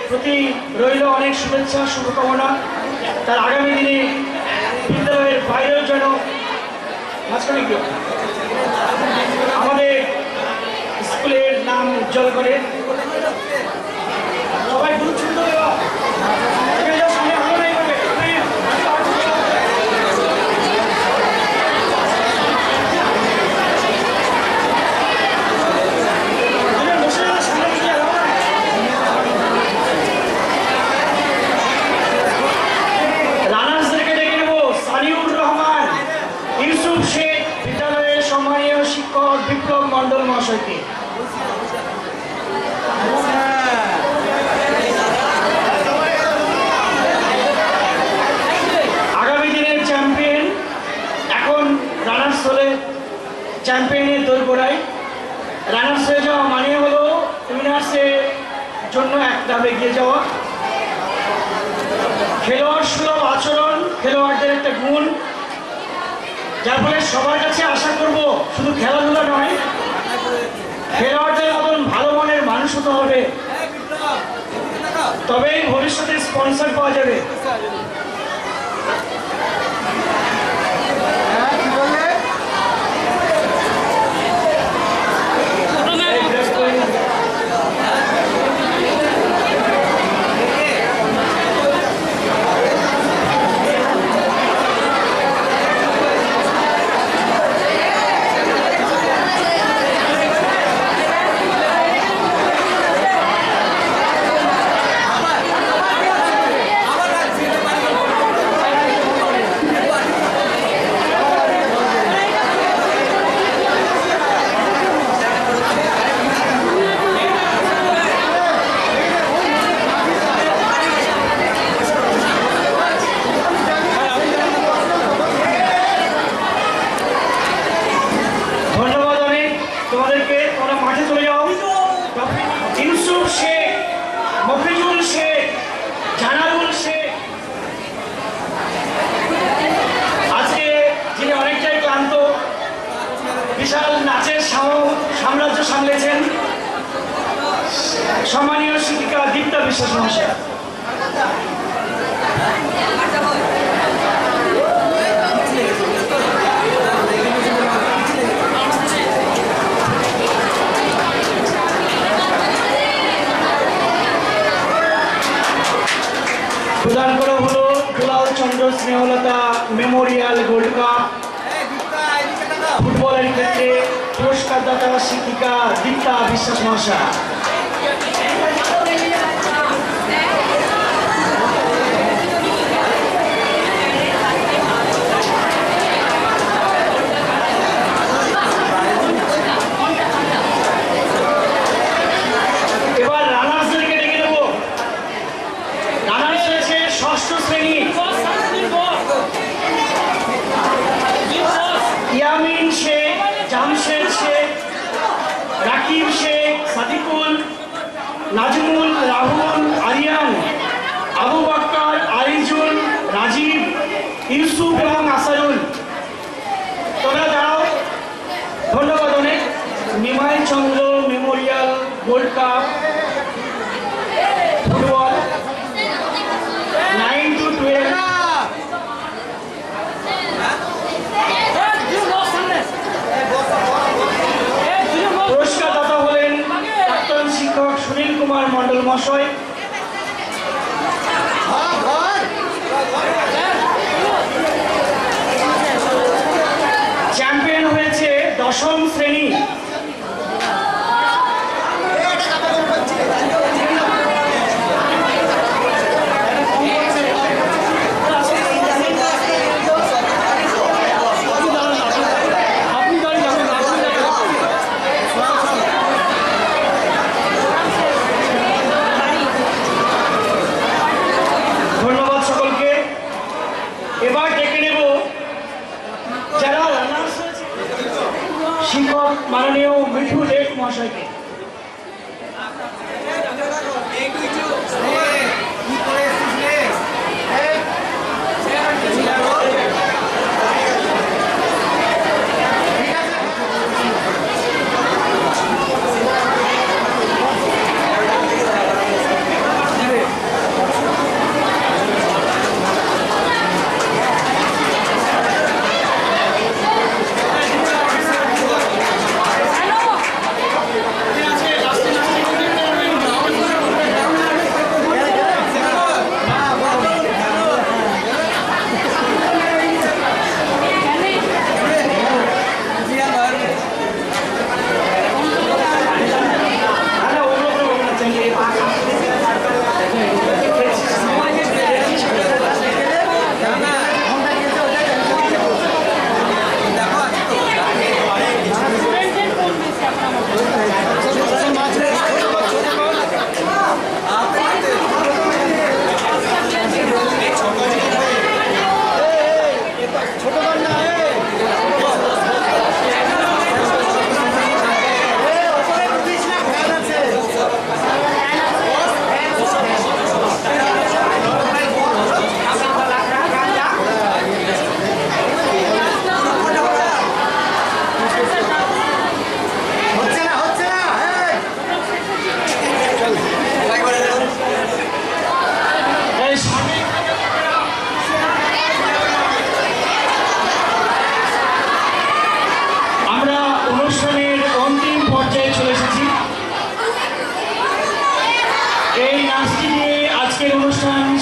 প্রতি রইল অনেক শুভেচ্ছা শুভকামনা। তার আগামী দিনে বিদ্যালয়ের বাইরেও যেন মাঝখানে কি আমাদের স্কুলের নাম উজ্জ্বল করে। সবাই দূর ছুটে দেওয়া সামনে ভালো নাই পাবে। বিপ্লব মণ্ডল মহাশয়কে। আগামী দিনের চ্যাম্পিয়ন এখন রানার্স হলে চ্যাম্পিয়নের দোরগোড়ায়। রানার্স হয়ে যাওয়া মানে হলো উইনার্সের জন্য এক ধাপ এগিয়ে যাওয়া। খেলোয়াড় সুলভ আচরণ খেলোয়াড়দের একটা গুণ, যার ফলে সবার কাছে আশা করব শুধু খেলাধুলা নয়, খেলোয়াড়দের মতন ভালো মনের মানুষ হতে হবে, তবেই ভবিষ্যতে স্পন্সর পাওয়া যাবে। হয়েছেন সম্মানীয় শিক্ষিকা দীপ্তা বিশ্বাস মহাশয়। প্রদান করা হলো দুলাল চন্দ্র স্নেহলতা মেমোরিয়াল গোল্ড কাপ। ফুটবলের ক্ষেত্রে পুরস্কারদাতা শিক্ষিকা দীপ্তা বিশ্বাস মহাশয়। এবার রানার্সদেরকে ডেকে নেব। রানার্স হয়েছে ষষ্ঠ শ্রেণী ইয়ামিন শেখ, জামশেদ শেখ, রাকিব শেখ, সাদিকুল, নাজমুল, রাহুল, আরিয়ান, আবু বক্কর, আরিজুল, রাজীব, ইউসুফ এবং আসারুল। তোমরা দাও। ধন্যবাদ অনেক। Nimai Chandra memorial gold cup football 9 to 12। পুরস্কারদাতা হলেন প্রাক্তন শিক্ষক সুনীল কুমার মণ্ডল মহাশয়। চ্যাম্পিয়ন হয়েছে দশম শ্রেণী শিক্ষক মাননীয় মিঠু লেখ মহাশয়কে।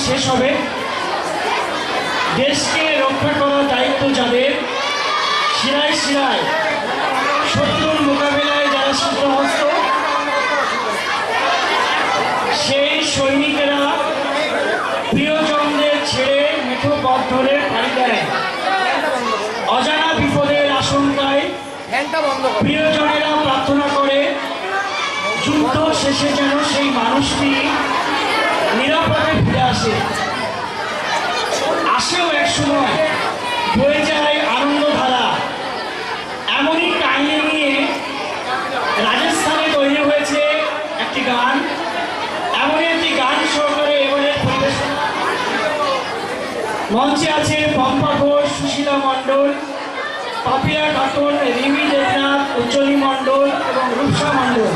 শেষ হবে। দেশকে রক্ষা করার দায়িত্ব যাদের, শিরায় শিরায় শত্রুর মোকাবিলায় যারা সিদ্ধহস্ত, সেই সৈনিকেরা প্রিয়জনদের ছেড়ে মেঠো পথ ধরে পাড়ি দেয়। অজানা বিপদের আশঙ্কায় প্রিয়জনেরা প্রার্থনা করে যুদ্ধ শেষে যেন সেই মানুষটি নিরাপদে ফিরে আসে। আসেও এক সময় বয়ে যায় আনন্দধারা। এমনই কাহিনী নিয়ে রাজস্থানে তৈরি হয়েছে একটি গান। এমনই একটি গান সহকারে এবারে পরিবেশনা মঞ্চে আছে পম্পা ঘোষ, সুশীলা মণ্ডল, পাপিয়া খাতুন, রিমি দেবনাথ, উজ্জ্বলী মণ্ডল এবং রূপসা মণ্ডল।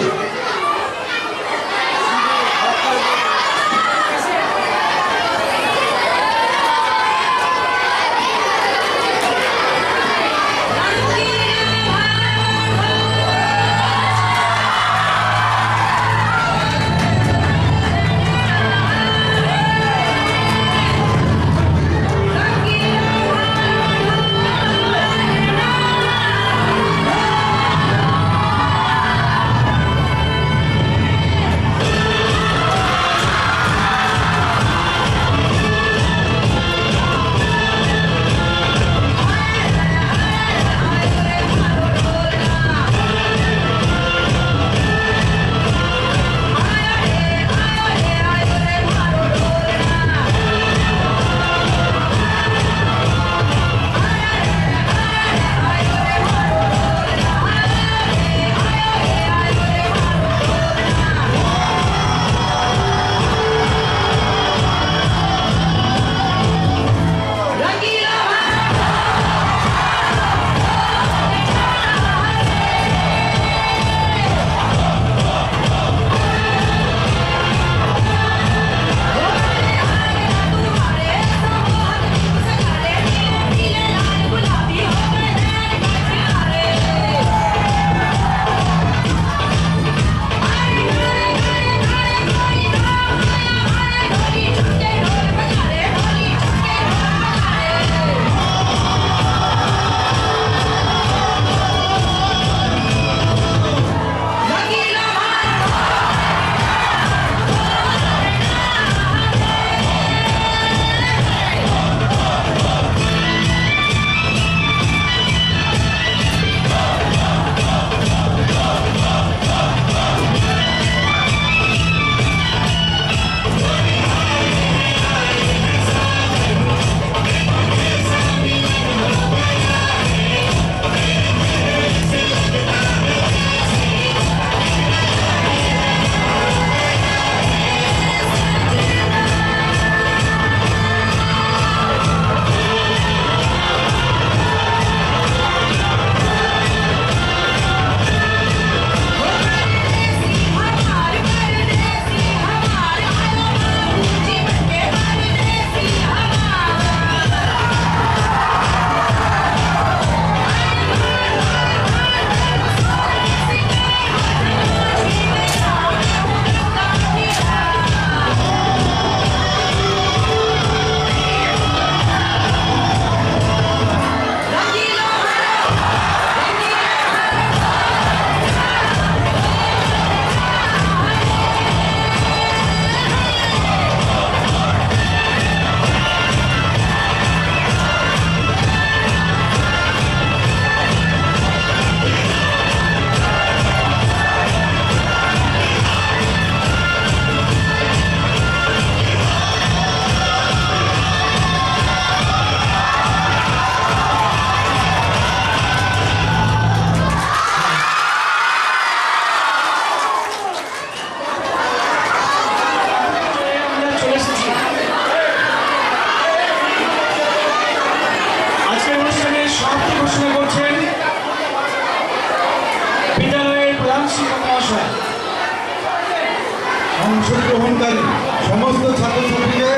অংশগ্রহণকারী সমস্ত ছাত্রছাত্রীকে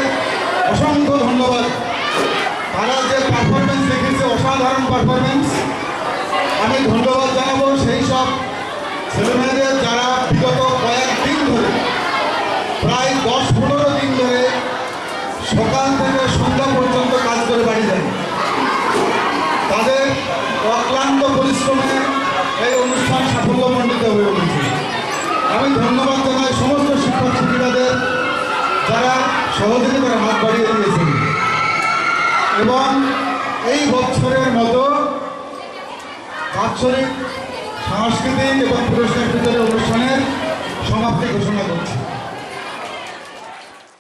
অসংখ্য ধন্যবাদ। তারা যে পারফরমেন্স দেখিয়েছে, অসাধারণ পারফরমেন্স। আমি ধন্যবাদ জানাবো সেই সব ছেলেমেয়েদের যারা বিগত কয়েকদিন ধরে, প্রায় 10-15 দিন ধরে সকাল থেকে সন্ধ্যা পর্যন্ত কাজ করে বাড়ি যায়। তাদের অক্লান্ত পরিশ্রমে এই অনুষ্ঠান সাফল্যমণ্ডিত হয়ে উঠেছে। আমি ধন্যবাদ জানাই সমস্ত শিক্ষক শিক্ষিকাদের যারা সহযোগিতার হাত বাড়িয়ে দিয়েছেন এবং এই বছরের মতো বাৎসরিক সাংস্কৃতিক এবং পুরস্কার বিতরণের অনুষ্ঠানের সমাপ্তি ঘোষণা করছি।